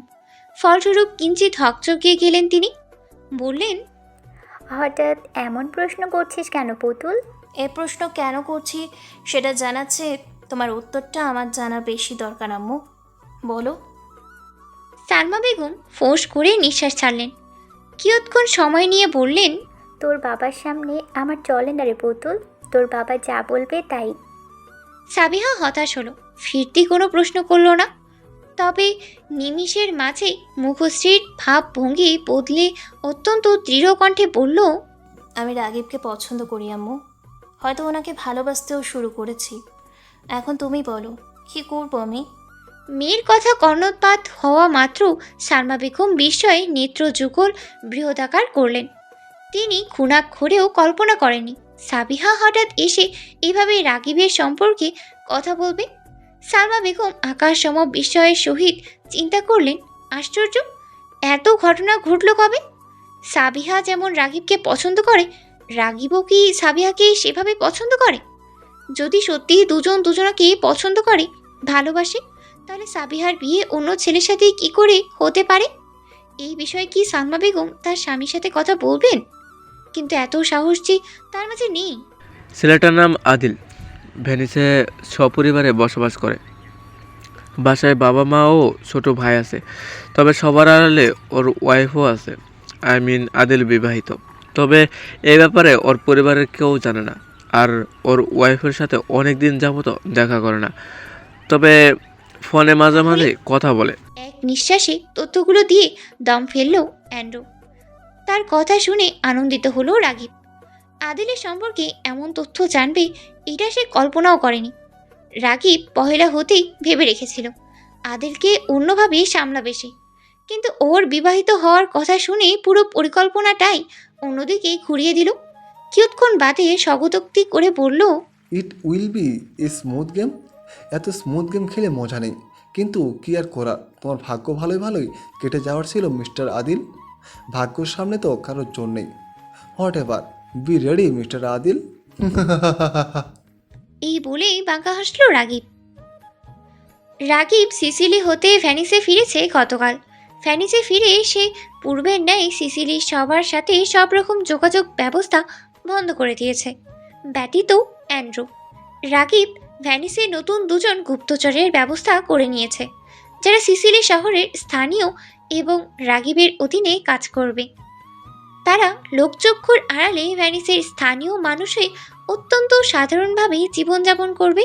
ফলস্বরূপ কিঞ্চিত হকচকিয়ে গেলেন তিনি। বললেন, হঠাৎ এমন প্রশ্ন করছিস কেন পুতুল? এ প্রশ্ন কেন করছি সেটা জানাচ্ছে তোমার উত্তরটা আমার জানা বেশি দরকার আম্মু, বলো। সালমা বেগম ফোঁস করে নিঃশ্বাস ছাড়লেন। কিয়ৎক্ষণ সময় নিয়ে বললেন, তোর বাবার সামনে আমার চলে না রে পুতুল, তোর বাবা যা বলবে তাই। সাবিহা হতাশ হলো, ফিরতি কোনো প্রশ্ন করল না। তবে নিমিষের মাঝে মুখশ্রীর ভাব ভঙ্গি বদলে অত্যন্ত দৃঢ় কণ্ঠে বলল, আমি রাগিবকে পছন্দ করি আম্মু, হয়তো ওনাকে ভালোবাসতেও শুরু করেছি। এখন তুমি বলো, কী করবো আমি? মেয়ের কথা কর্ণপাত হওয়া মাত্র সালমা বেগম বিস্ময়ে নেত্র যুগল বৃহদাকার করলেন। তিনি খুনাক্ষরেও কল্পনা করেননি সাবিহা হঠাৎ এসে এভাবে রাগিবের সম্পর্কে কথা বলবে। সালমা বেগম আকাশসম বিস্ময়ের সহিত চিন্তা করলেন, আশ্চর্য, এত ঘটনা ঘটল কবে? সাবিহা যেমন রাগিবকে পছন্দ করে, রাগিবও কি সাবিহাকে সেভাবে পছন্দ করে? যদি সত্যি দুজন দুজনাকে পছন্দ করে, ভালোবাসে, তাহলে সাবিহার বিয়ে অন্য ছেলের সাথে কি করে হতে পারে? এই বিষয়ে কি সালমা বেগম তার স্বামীর সাথে কথা বলবেন? কিন্তু এত সাহস যে তার মাঝে নেই। ছেলেটার নাম আদিল, ভেনিসে সপরিবারে বসবাস করে। বাসায় বাবা মা ও ছোট ভাই আছে, তবে সবার আড়ালে ওর ওয়াইফও আছে। আই মিন আদিল বিবাহিত, তবে এই ব্যাপারে ওর পরিবারের কেউ জানে না। আর ওর ওয়াইফের সাথে অনেক দিন যাবত দেখা করে না, তবে ফোনে মাঝে মাঝে কথা বলে। এক নিঃশ্বাসে তথ্যগুলো দিয়ে দম ফেলল অ্যান্ড্রু। তার কথা শুনে আনন্দিত হলো রাগিব। আদিলের সম্পর্কে এমন তথ্য জানবে এটা সে কল্পনাও করেনি। রাগিব পহেলা হতেই ভেবে রেখেছিল আদিলকে অন্যভাবে সামলাবে সে, কিন্তু ওর বিবাহিত হওয়ার কথা শুনে পুরো পরিকল্পনাটাই অন্যদিকে ঘুরিয়ে দিল। কিয়ৎক্ষণ বাদে স্বগতোক্তি করে বলল, it will B A smooth game. এত স্মুথ গেম খেলে মজা নেই, কিন্তু কি আর করা, তোমার ভাগ্য ভালোই ভালোই কেটে যাওয়ার ছিল মিস্টার আদিল। ভাগ্যর সামনে তো কারোর জোর নেই। Whatever, be ready mister Adil. এই বলেই বাঁকা হাসল রাগিব। রাগিব সিসিলি হতে ভ্যানিসে ফিরেছে গতকাল। ভ্যানিসে ফিরে সে পূর্বের ন্যায় সিসিলির সবার সাথে সব রকম যোগাযোগ ব্যবস্থা বন্ধ করে দিয়েছে, ব্যতীত অ্যান্ড্রু। রাগিব ভ্যানিসে নতুন দুজন গুপ্তচরের ব্যবস্থা করে নিয়েছে, যারা সিসিলি শহরের স্থানীয় এবং রাগিবের অধীনে কাজ করবে। তারা লোকচক্ষুর আড়ালে ভ্যানিসের স্থানীয় মানুষে অত্যন্ত সাধারণভাবে জীবনযাপন করবে,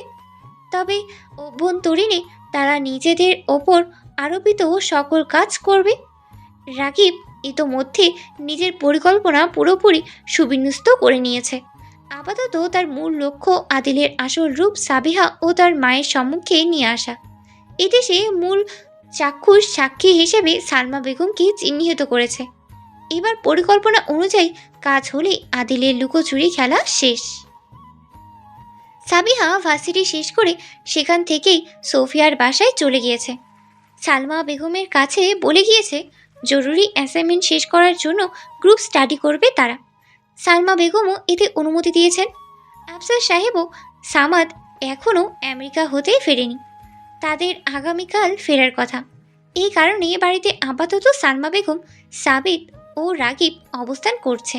তবে অভ্যন্তরীণে তারা নিজেদের ওপর আরোপিত সকল কাজ করবে। রাগিব ইতোমধ্যে নিজের পরিকল্পনা পুরোপুরি সুবিন্যস্ত করে নিয়েছে। আপাতত তার মূল লক্ষ্য আদিলের আসল রূপ সাবিহা ও তার মায়ের সম্মুখে নিয়ে আসা। এতে সে মূল চাক্ষুষ সাক্ষী হিসেবে সালমা বেগমকে চিহ্নিত করেছে। এবার পরিকল্পনা অনুযায়ী কাজ হলে আদিলের লুকোচুরি খেলা শেষ। সাবিহা ভার্সিটি শেষ করে সেখান থেকেই সোফিয়ার বাসায় চলে গিয়েছে। সালমা বেগমের কাছে বলে গিয়েছে জরুরি অ্যাসাইনমেন্ট শেষ করার জন্য গ্রুপ স্টাডি করবে তারা। সালমা বেগমও এতে অনুমতি দিয়েছেন। আফসার সাহেবও সামাদ এখনও আমেরিকা হতে ফেরেনি, তাদের আগামীকাল ফেরার কথা। এই কারণে বাড়িতে আপাতত সালমা বেগম, সাবিত ও রাগিব অবস্থান করছে।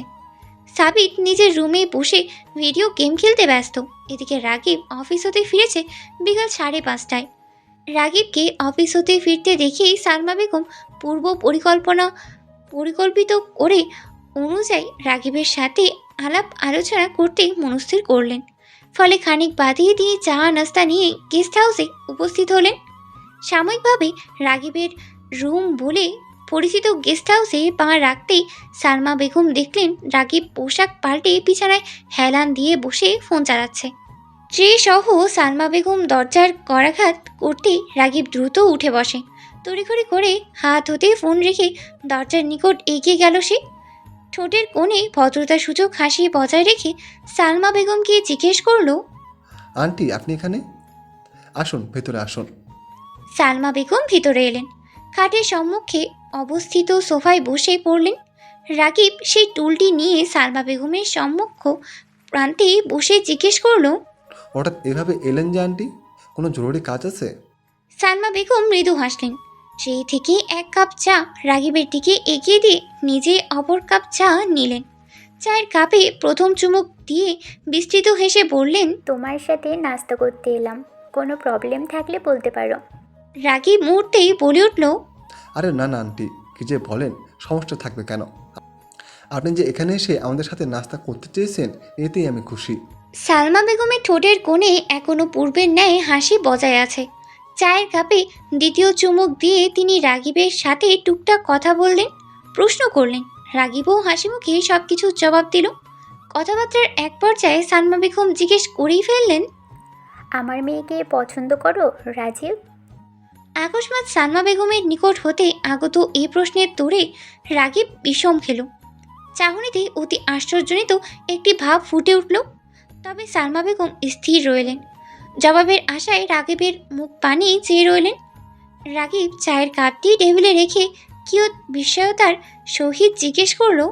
সাবিত নিজের রুমে বসে ভিডিও গেম খেলতে ব্যস্ত। এদিকে রাগিব অফিস হতে ফিরেছে বিকাল 5:30টায়। রাগিবকে অফিস হতে ফিরতে দেখেই সালমা বেগম পরিকল্পিত করে অনুযায়ী রাগিবের সাথে আলাপ আলোচনা করতে মনস্থির করলেন। ফলে খানিক বাদিয়ে দিয়ে চা নাস্তা নিয়ে গেস্ট হাউসে উপস্থিত হলেন। সাময়িকভাবে রাগিবের রুম বলে পরিচিত গেস্ট হাউসে পা রাখতেই সালমা বেগম দেখলেন রাগিব পোশাক পাল্টে বিছানায় হেলান দিয়ে বসে ফোন চালাচ্ছে। ট্রে সহ সালমা বেগম দরজার করাঘাত করতেই রাগিব দ্রুত উঠে বসে। তড়িঘড়ি করে হাত হতে ফোন রেখে দরজার নিকট এগিয়ে গেল সে। ঠোঁটের কোণে ভদ্রতাসূচক হাসি বজায় রেখে সালমা বেগমকে জিজ্ঞেস করলো, আন্টি আপনি এখানে? আসুন ভেতরে আসুন। সালমা বেগম ভিতরে এলেন। খাটের সম্মুখে অবস্থিত সোফায় বসে পড়লেন। রাগিব সেই টুলটি নিয়ে সালমা বেগমের সম্মুখ প্রান্তে বসে জিজ্ঞেস করলো, হঠাৎ এভাবে এলেন যে আন্টি? কোনো জরুরি কাজ আছে? সালমা বেগম মৃদু হাসলেন। ট্রে থেকে 1 কাপ চা রাগিবের দিকে এগিয়ে দিয়ে নিজে অপর কাপ চা নিলেন। চায়ের কাপে প্রথম চুমুক দিয়ে বিস্তৃত হেসে বললেন, তোমার সাথে নাস্তা করতে এলাম, কোনো প্রবলেম থাকলে বলতে পারো। রাগিব মুহূর্তেই বলে উঠল, আরে না না আন্টি, কি যে বলেন, সমস্যা থাকবে কেন? আপনি যে এখানে এসে আমাদের সাথে নাস্তা করতে চেয়েছেন এতেই আমি খুশি। সালমা বেগমের ঠোঁটের কোণে এখনো পূর্বের ন্যায় হাসি বজায় আছে। চায়ের কাপে দ্বিতীয় চুমুক দিয়ে তিনি রাগিবের সাথে টুকটাক কথা বললেন, প্রশ্ন করলেন। রাগিবও হাসি মুখে সব কিছুর জবাব দিল। কথাবার্তার এক পর্যায়ে সালমা বেগম জিজ্ঞেস করেই ফেললেন, আমার মেয়েকে পছন্দ করো রাজীব? আকস্মাৎ সালমা বেগমের নিকট হতে আগত এই প্রশ্নের তোড়ে রাগিব বিষম খেল। চাহনিতে অতি আশ্চর্যজনিত একটি ভাব ফুটে উঠল। তবে সালমা বেগম স্থির রইলেন। জবাবের আশায় রাগিবের মুখ পানি চেয়ে রইলেন। রাগিব চায়ের কাপটি টেবিলে রেখে কিয়ৎ বিস্ময়তার সহিত জিজ্ঞেস করলো,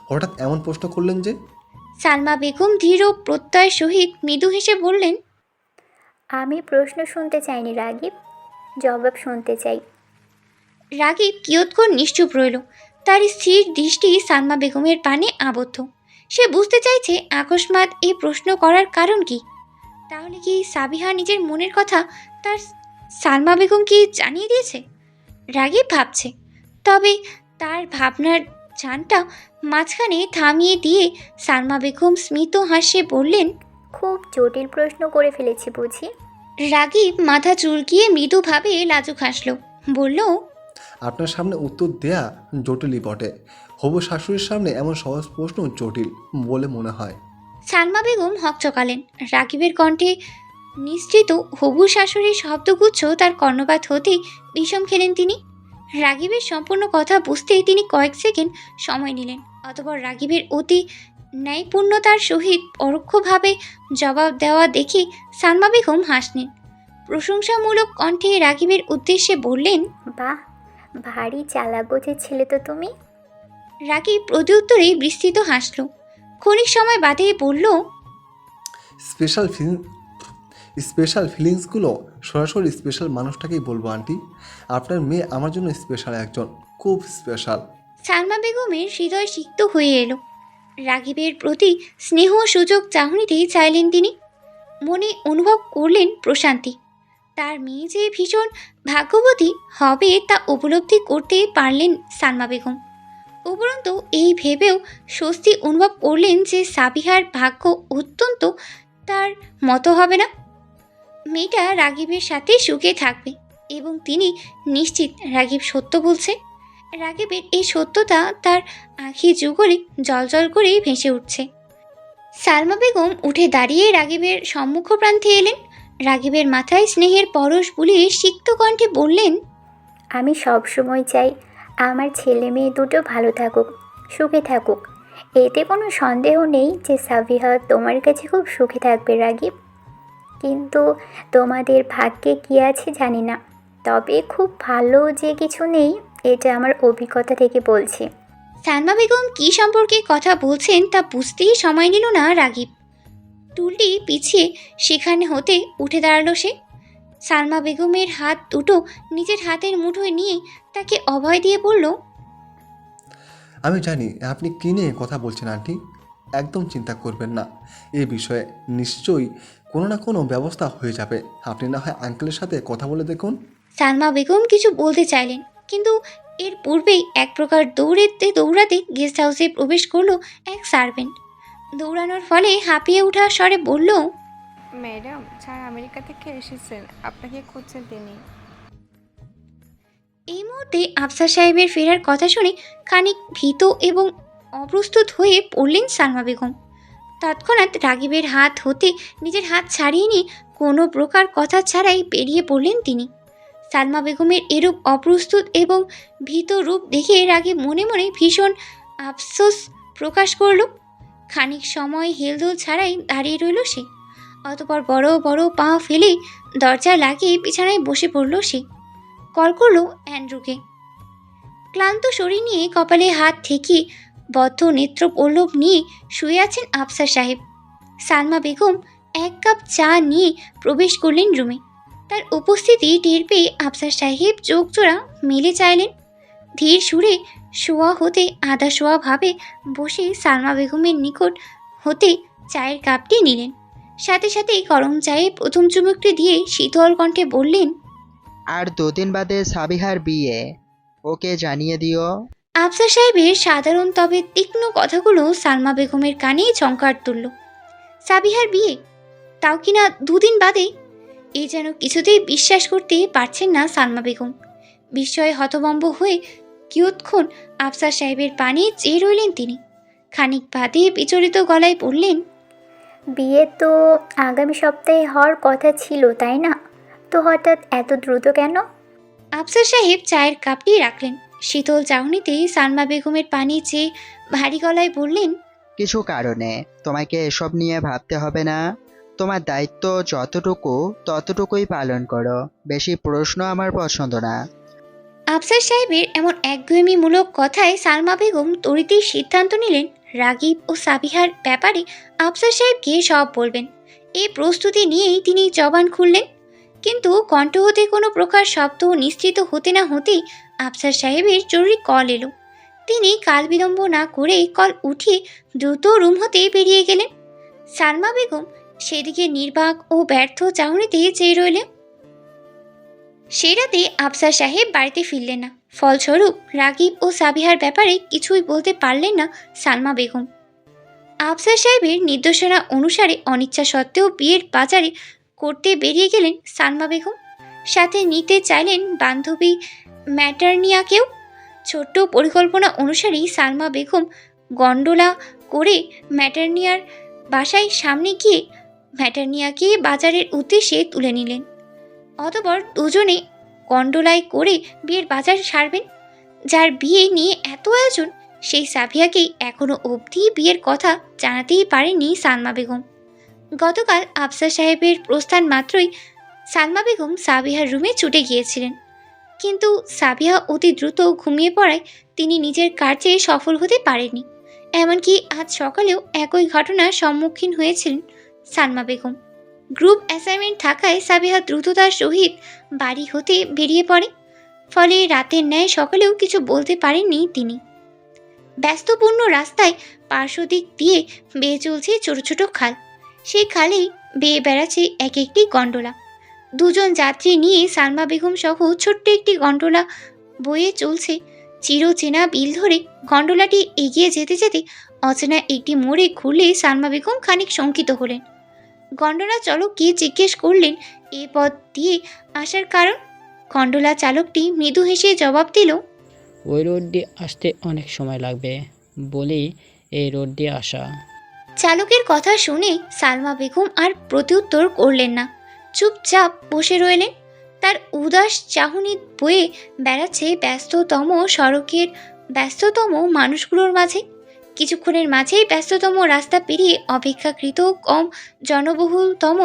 হঠাৎ এমন প্রশ্ন করলেন যে? সালমা বেগম দৃঢ় প্রত্যয়ের সহিত মৃদু হেসে বললেন, আমি প্রশ্ন শুনতে চাইনি রাগীব, জবাব শুনতে চাই। রাগিব কিয়ৎক্ষণ নিশ্চুপ রইল। তার স্থির দৃষ্টি সালমা বেগমের পানে আবদ্ধ। সে বুঝতে চাইছে আকস্মাৎ এই প্রশ্ন করার কারণ কি। তাহলে কি সাবিহা নিজের মনের কথা তার সালমা বেগমকে জানিয়ে দিয়েছে? রাগিব ভাবছে। তবে তার ভাবনার চানটা মাঝখানে থামিয়ে দিয়ে সালমা বেগম স্মিত হাসে বললেন, খুব জটিল প্রশ্ন করে ফেলেছি বুঝি? রাগিব মাথা চুলকিয়ে মৃদুভাবে লাজুক হাসল। বলল, আপনার সামনে উত্তর দেয়া জটিলই বটে। হবু শাশুড়ির সামনে এমন সহজ প্রশ্ন জটিল বলে মনে হয়। সালমা বেগম হকচকালেন। রাগিবের কণ্ঠে নিশ্চিত হবু শাশুড়ির শব্দগুচ্ছ তার কর্ণপাত হতেই বিষম খেলেন তিনি। রাগিবের সম্পূর্ণ কথা বুঝতে তিনি কয়েক সেকেন্ড সময় নিলেন। অতঃপর রাগিবের অতি ন্যায়পূর্ণতার সহিত পরোক্ষভাবে জবাব দেওয়া দেখে সালমা বেগম হাসলেন। প্রশংসামূলক কণ্ঠে রাগিবের উদ্দেশ্যে বললেন, বাহ, ভারী চালাক গোছের ছেলে তো তুমি। রাগিব প্রত্যুত্তরে বিস্তৃত হাসল। ক্ষণিক সময় বাদে বলল, স্পেশাল ফিলিংসগুলো সরাসরি স্পেশাল মানুষটাকেই বলবো আন্টি। আপনার মেয়ে আমার জন্য স্পেশাল একজন, খুব স্পেশাল। সালমা বেগমের হৃদয় সিক্ত হয়ে এলো। রাগিবের প্রতি স্নেহ সুযোগ চাহনিতেই চাইলেন তিনি। মনে অনুভব করলেন প্রশান্তি। তার মেয়ে যে ভীষণ ভাগ্যবতী হবে তা উপলব্ধি করতে পারলেন সালমা বেগম। উপরন্তু এই ভেবেও স্বস্তি অনুভব করলেন যে সাবিহার ভাগ্য অত্যন্ত তার মতো হবে না। মেয়েটা রাগিবের সাথে সুখে থাকবে এবং তিনি নিশ্চিত রাগিব সত্য বলছে। রাগিবের এই সত্যতা তার আঁখি যুগলে জলজল করে ভেসে উঠছে। সালমা বেগম উঠে দাঁড়িয়ে রাগিবের সম্মুখ প্রান্তে এলেন। রাগিবের মাথায় স্নেহের পরশ বুলিয়ে সিক্ত কণ্ঠে বললেন, আমি সব সময় চাই আমার ছেলে মেয়ে দুটো ভালো থাকুক, সুখে থাকুক। এতে কোনো সন্দেহ নেই যে সাবিহা তোমার কাছে খুব সুখে থাকবে রাগীব। কিন্তু তোমাদের ভাগ্যে কী আছে জানি না, তবে খুব ভালো যে কিছু নেই এটা আমার অভিজ্ঞতা থেকে বলছি। সালমা বেগম কী সম্পর্কে কথা বলছেন তা বুঝতেই সময় নিল না রাগীব। টুলটি পিছিয়ে সেখানে হতে উঠে দাঁড়ালো সে। সালমা বেগমের হাত দুটো নিজের হাতের মুঠোয় নিয়ে তাকে অভয় দিয়ে বলল, আমি জানি আপনি কী নিয়ে কথা বলছেন আন্টি। একদম চিন্তা করবেন না, এ বিষয়ে নিশ্চয়ই কোনো না কোনো ব্যবস্থা হয়ে যাবে। আপনি না হয় আঙ্কেলের সাথে কথা বলে দেখুন। সালমা বেগম কিছু বলতে চাইলেন, কিন্তু এর পূর্বেই এক প্রকার দৌড়াতে দৌড়াতে গেস্ট হাউসে প্রবেশ করলো এক সার্ভেন্ট। দৌড়ানোর ফলে হাঁপিয়ে ওঠা স্বরে বলল, ম্যাডাম, স্যার আমেরিকা থেকে এসেছেন, আপনাকে খুঁজছেন তিনি। এই মুহূর্তে আফসার সাহেবের ফেরার কথা শুনে খানিক ভীত এবং অপ্রস্তুত হয়ে পড়লেন সালমা বেগম। তৎক্ষণাৎ রাগিবের হাত হতে নিজের হাত ছাড়িয়ে নিয়ে কোনো প্রকার কথা ছাড়াই বেরিয়ে পড়লেন তিনি। সালমা বেগমের এরূপ অপ্রস্তুত এবং ভীত রূপ দেখে রাগিব মনে মনে ভীষণ আফসোস প্রকাশ করল। খানিক সময় হেলদোল ছাড়াই দাঁড়িয়ে রইল সে। অতপর বড় বড় পা ফেলে দরজা লাগিয়ে বিছানায় বসে পড়ল সে। কল করলো অ্যান্ড্রুকে। ক্লান্ত শরীর নিয়ে কপালে হাত ঠেকিয়ে বদ্ধ নেত্র পল্লব নিয়ে শুয়ে আছেন আফসার সাহেব। সালমা বেগম এক কাপ চা নিয়ে প্রবেশ করলেন রুমে। তার উপস্থিতি টের পেয়ে আফসার সাহেব চোখ জোড়া মেলে চাইলেন। ধীর সুরে শোয়া হতে আধা শোয়া ভাবে বসে সালমা বেগমের নিকট হতে চায়ের কাপটি নিলেন। সাথে সাথেই গরম চায়ে প্রথম চুমুকটি দিয়ে শীতল কণ্ঠে বললেন, আর 2 দিন বাদে সাবিহার বিয়ে, ওকে জানিয়ে দিও। আফসার সাহেবের সাধারণ তবে তীক্ষ্ণ কথাগুলো সালমা বেগমের কানে ঝংকার তুলল। সাবিহার বিয়ে, তাও কিনা 2 দিন বাদে? এ যেন কিছুতেই বিশ্বাস করতে পারছেন না সালমা বেগম। বিস্ময়ে হতভম্ব হয়ে কিয়ৎক্ষণ আফসার সাহেবের পানে চেয়ে রইলেন তিনি। খানিক বাদে বিচলিত গলায় বললেন, বিয়ে তো আগামী সপ্তাহে হওয়ার কথা ছিল, তাই না? তো হঠাৎ এত দ্রুত কেন? আফসার সাহেব চায়ের কাপটি রাখলেন। শীতল চাহনিতে সালমা বেগমের পানি চেয়ে ভারী গলায় বললেন, কিছু কারণে। তোমাকে এসব নিয়ে ভাবতে হবে না। তোমার দায়িত্ব যতটুকু ততটুকুই পালন করো। বেশি প্রশ্ন আমার পছন্দ না। আফসার সাহেবের এমন একগুঁয়েমিমূলক কথায় সালমা বেগম তড়িতেই সিদ্ধান্ত নিলেন রাগিব ও সাবিহার ব্যাপারে আফসার সাহেবকে সব বলবেন। এই প্রস্তুতি নিয়েই তিনি জবান খুললেন। কিন্তু কণ্ঠ হতে কোনো প্রকার শব্দ নিশ্চিত হতে না হতেই আফসার সাহেবের জরুরি কল এলো। তিনি কাল বিলম্ব না করে কল উঠিয়ে দ্রুত রুম হতে বেরিয়ে গেলেন। সালমা বেগম সেদিকে নির্বাক ও ব্যর্থ চাহনিতে চেয়ে রইলেন। সেই রাতে আফসার সাহেব বাড়িতে ফিরলেন না। ফলস্বরূপ রাগিব ও সাবিহার ব্যাপারে কিছুই বলতে পারলেন না সালমা বেগম। আফসার সাহেবের নির্দেশনা অনুসারে অনিচ্ছা সত্ত্বেও বিয়ের বাজারে করতে বেরিয়ে গেলেন সালমা বেগম। সাথে নিতে চাইলেন বান্ধবী ম্যাটারনিয়াকেও। ছোট্ট পরিকল্পনা অনুসারেই সালমা বেগম গন্ডোলা করে ম্যাটারনিয়ার বাসায় সামনে গিয়ে ম্যাটারনিয়াকে বাজারের উদ্দেশ্যে তুলে নিলেন। অতঃপর দুজনে গন্ডোলায় করে বিয়ের বাজার সারবেন। যার বিয়ে নিয়ে এত আয়োজন, সেই সাবিয়াকেই এখনও অবধি বিয়ের কথা জানাতেই পারেনি সালমা বেগম। গতকাল আফসার সাহেবের প্রস্থান মাত্রই সালমা বেগম সাবিহার রুমে ছুটে গিয়েছিলেন। কিন্তু সাবিহা অতি দ্রুত ঘুমিয়ে পড়ায় তিনি নিজের কার্যে সফল হতে পারেননি। এমনকি আজ সকালেও একই ঘটনার সম্মুখীন হয়েছিলেন সালমা বেগম। গ্রুপ অ্যাসাইনমেন্ট থাকায় সাবিহা দ্রুততার সহিত বাড়ি হতে বেরিয়ে পড়ে। ফলে রাতের ন্যায় সকালেও কিছু বলতে পারেননি তিনি। ব্যস্তপূর্ণ রাস্তায় পার্শ্বদিক দিয়ে বেয়ে চলছে ছোট ছোট খাল। সেই খালেই বেয়ে বেড়াচ্ছে এক একটি গন্ডোলা। দুজন যাত্রী নিয়ে সালমা বেগম সহ ছোট্ট একটি গন্ডোলা বয়ে চলছে চিরচেনা বিল ধরে। গন্ডোলাটি এগিয়ে যেতে যেতে অচেনা একটি মোড়ে ঘুরলে সালমা বেগম খানিক শঙ্কিত হলেন। গন্ডোলা চালককে জিজ্ঞেস করলেন এ পথ দিয়ে আসার কারণ। গন্ডোলা চালকটি মৃদু হেসে জবাব দিল, ওই রোড দিয়ে আসতে অনেক সময় লাগবে বলেই এই রোড দিয়ে আসা। চালকের কথা শুনে সালমা বেগম আর প্রত্যুত্তর করলেন না, চুপচাপ বসে রইলেন। তার উদাস চাহনি বয়ে বেড়াচ্ছে ব্যস্ততম সড়কের ব্যস্ততম মানুষগুলোর মাঝে। কিছুক্ষণের মাঝেই ব্যস্ততম রাস্তা পেরিয়ে অপেক্ষাকৃত কম জনবহুলতম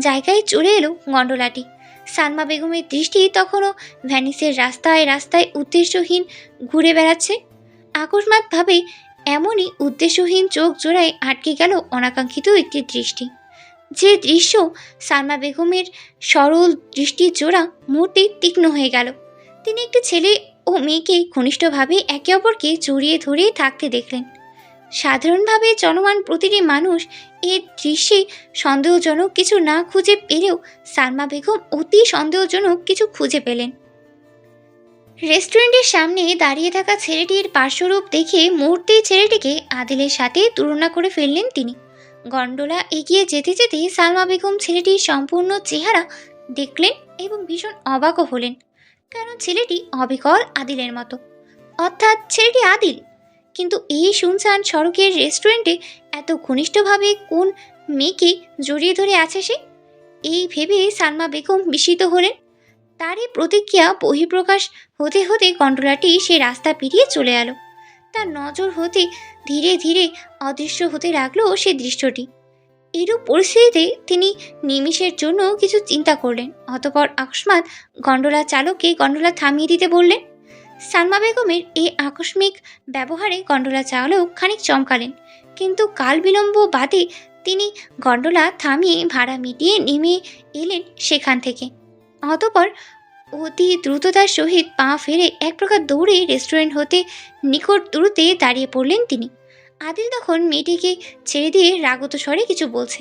জায়গায় চলে এলো গন্ডোলাটি। সালমা বেগমের দৃষ্টি তখনও ভ্যানিসের রাস্তায় রাস্তায় উদ্দেশ্যহীন ঘুরে বেড়াচ্ছে। আকস্মাৎভাবে এমনই উদ্দেশ্যহীন চোখ জোড়ায় আটকে গেল অনাকাঙ্ক্ষিত একটি দৃষ্টি। যে দৃশ্য সালমা বেগমের সরল দৃষ্টির জোড়া মুহূর্তেই তীক্ষ্ণ হয়ে গেল। তিনি একটি ছেলে ও ও মেয়েকে ঘনিষ্ঠভাবে একে অপরকে জড়িয়ে ধরে থাকতে দেখলেন। সাধারণভাবে চলমান প্রতিটি মানুষ এ দৃশ্যে সন্দেহজনক কিছু না খুঁজে পেলেও সালমা বেগম অতি সন্দেহজনক কিছু খুঁজে পেলেন। রেস্টুরেন্টের সামনে দাঁড়িয়ে থাকা ছেলেটির পার্শ্বরূপ দেখে মুহূর্তেই ছেলেটিকে আদিলের সাথে তুলনা করে ফেললেন তিনি। গন্ডোলা এগিয়ে যেতে যেতে সালমা বেগম ছেলেটির সম্পূর্ণ চেহারা দেখলেন এবং ভীষণ অবাকও হলেন, কারণ ছেলেটি অবিকল আদিলের মতো, অর্থাৎ ছেলেটি আদিল। কিন্তু এই শুনশান সড়কের রেস্টুরেন্টে এত ঘনিষ্ঠভাবে কোন মেয়েকে জড়িয়ে ধরে আছে সে? এই ভেবে সালমা বেগম বিস্মিত হলেন। তারই প্রতিক্রিয়া বহিঃপ্রকাশ হতে হতে গন্ডোলাটি সে রাস্তা পেরিয়ে চলে এলো। তার নজর হতে ধীরে ধীরে অদৃশ্য হতে লাগলো সে দৃশ্যটি। এরূপ পরিস্থিতিতে তিনি নিমিষের জন্য কিছু চিন্তা করলেন, অতঃপর আকস্মাৎ গন্ডোলা চালককে গন্ডোলা থামিয়ে দিতে বললেন। সালমা বেগমের এই আকস্মিক ব্যবহারে গন্ডোলা চালক খানিক চমকালেন, কিন্তু কাল বিলম্ব বাদে তিনি গন্ডোলা থামিয়ে ভাড়া মিটিয়ে নেমে এলেন সেখান থেকে। অতঃপর অতি দ্রুততার সহিত পা ফেলে এক প্রকার দৌড়ে রেস্টুরেন্ট হতে নিকট দূরত্বে দাঁড়িয়ে পড়লেন তিনি। আদিল তখন মেয়েটিকে ছেড়ে দিয়ে রাগত স্বরে কিছু বলছে।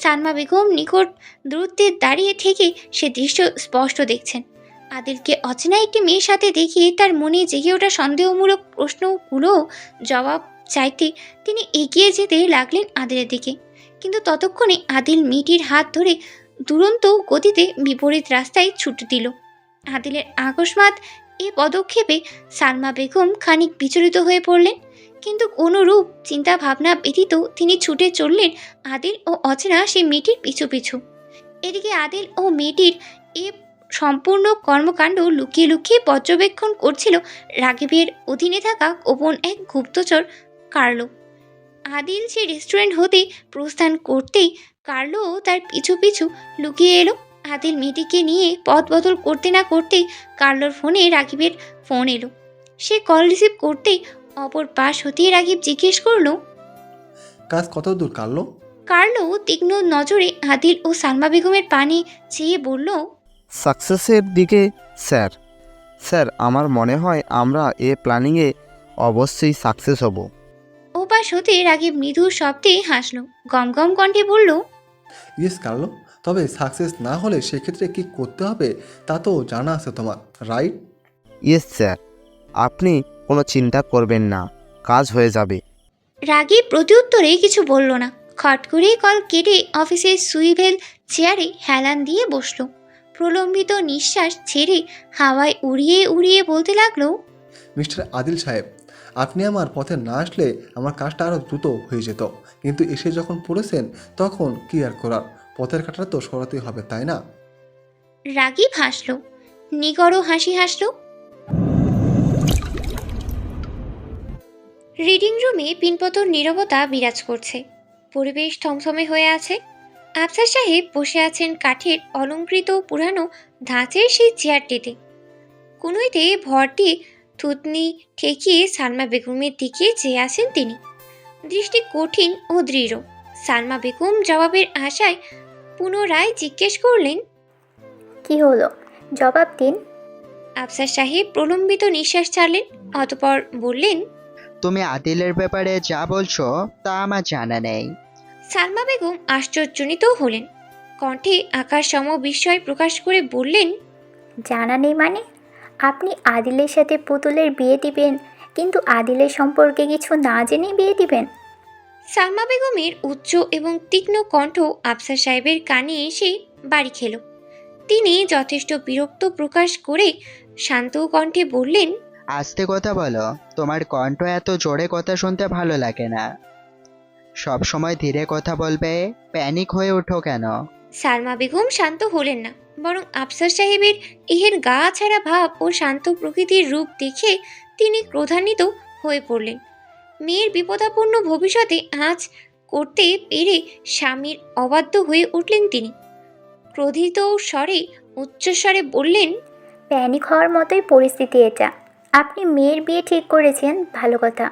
সালমা বেগম নিকট দূরত্বে দাঁড়িয়ে থেকে সে দৃশ্য স্পষ্ট দেখছেন। আদিলকে অচেনা একটি মেয়ের সাথে দেখিয়ে তার মনে জেগে ওঠা সন্দেহমূলক প্রশ্নগুলো জবাব চাইতে তিনি এগিয়ে যেতে লাগলেন আদিলের দিকে, কিন্তু ততক্ষণে আদিল মেয়েটির হাত ধরে দুরন্ত গতিতে বিপরীত রাস্তায় ছুটে দিল। আদিলের আকস্মাৎ এ পদক্ষেপে সালমা বেগম খানিক বিচলিত হয়ে পড়লেন, কিন্তু কোনোরূপ চিন্তা ভাবনা ব্যতীত তিনি ছুটে চললেন আদিল ও অচেনা সেই মেয়েটির পিছু পিছু। এদিকে আদিল ও মেয়েটির এ সম্পূর্ণ কর্মকাণ্ড লুকিয়ে লুকিয়ে পর্যবেক্ষণ করছিল রাগিবের অধীনে থাকা গোপন এক গুপ্তচর কার্লো। আদিল সে রেস্টুরেন্ট হতে প্রস্থান করতেই কার্লোও তার পিছু পিছু লুকিয়ে এলো। আদিল মেয়েটিকে নিয়ে পথ বদল করতে না করতেই কার্লোর ফোনে রাগিবের ফোন এলো। সে কল রিসিভ করতেই অপর পাশ হতেই রাগিব জিজ্ঞেস করলো, কাজ কত দূর কার্লো? কার্লো তীক্ষ্ণ নজরে আদিল ও সালমা বেগমের পানে চেয়ে বলল, সাকসেসের দিকে স্যার। স্যার, আমার মনে হয় আমরা এ প্ল্যানিংয়ে অবশ্যই সাকসেস হব। ও পাশ হতে রাগিব মৃদু শব্দে হাসলো, গম গম কণ্ঠে বলল, ইয়েস কার্লো, তবে সাকসেস না হলে সেক্ষেত্রে কি করতে হবে তা তো জানা আছে তোমার, রাইট? ইয়েস স্যার, আপনি কোনো চিন্তা করবেন না, কাজ হয়ে যাবে। রাগিব প্রত্যুত্তরে কিছু বলল না, খট করে কল কেটে অফিসের সুইভেল চেয়ারে হেলান দিয়ে বসলো। প্রলম্বিত নিঃশ্বাস ছেড়ে হাওয়ায় উড়িয়ে উড়িয়ে বলতে লাগলো, মিস্টার আদিল সাহেব, আপনি আমার পথে না আসলে আমার কাজটা আরও দ্রুত হয়ে যেত, কিন্তু এসে যখন পড়েছেন তখন কি আর করার, পথের কাঁটা তো সরাতেই হবে, তাই না? রাগিব হাসলো, নিগড় হাসি হাসলো। রিডিং রুমে পিনপতর নীরবতা বিরাজ করছে, পরিবেশ থমথমে হয়ে আছে। আফসার সাহেব বসে আছেন কাঠের অলঙ্কৃত পুরানো ধাঁচের সেই চেয়ারটিতে। কুনুইতে ভর দিয়ে থুতনি ঠেকিয়ে সালমা বেগমের দিকে চেয়ে আছেন তিনি, দৃষ্টি কঠিন ও দৃঢ়। সালমা বেগম জবাবের আশায় পুনরায় জিজ্ঞেস করলেন, কি হলো, জবাব দিন। আফসার সাহেব প্রলম্বিত নিঃশ্বাস ছাড়লেন, অতঃপর বললেন, তুমি আদিলের ব্যাপারে যা বলছো তা আমার জানা নেই। সালমা বেগম আশ্চর্যজনিত হলেন, কণ্ঠে আকাশ সম বিস্ময় প্রকাশ করে বললেন, জানা নেই মানে? আপনি আদিলের সাথে পুতুলের বিয়ে দিবেন, কিন্তু আদিলের সম্পর্কে কিছু না জেনে বিয়ে দিবেন? সালমা বেগমের উচ্চ এবং তীক্ষ্ণ কণ্ঠ আফসার সাহেবের কানে এসে বাড়ি খেল। তিনি যথেষ্ট বিরক্ত প্রকাশ করে শান্ত কণ্ঠে বললেন, আস্তে কথা বলো, তোমার কণ্ঠ এত জোরে কথা শুনতে ভালো লাগে না। সব সময় ধীরে কথা বলবে, প্যানিক হয়ে ওঠো কেন? সালমা বেগম শান্ত হলেন না, বরং আফসার সাহেবের ইহের গা ছাড়া ভাব ও শান্ত প্রকৃতির রূপ দেখে তিনি ক্রোধান্বিত হয়ে পড়লেন। মেয়ের বিপদাপন্ন ভবিষ্যতে আঁচ করতে পেরে স্বামীর অবাধ্য হয়ে উঠলেন তিনি। ক্রোধিত স্বরে উচ্চস্বরে বললেন, প্যানিক হওয়ার মতোই পরিস্থিতি এটা। আপনি মেয়ের বিয়ে ঠিক করেছেন, ভালো কথা,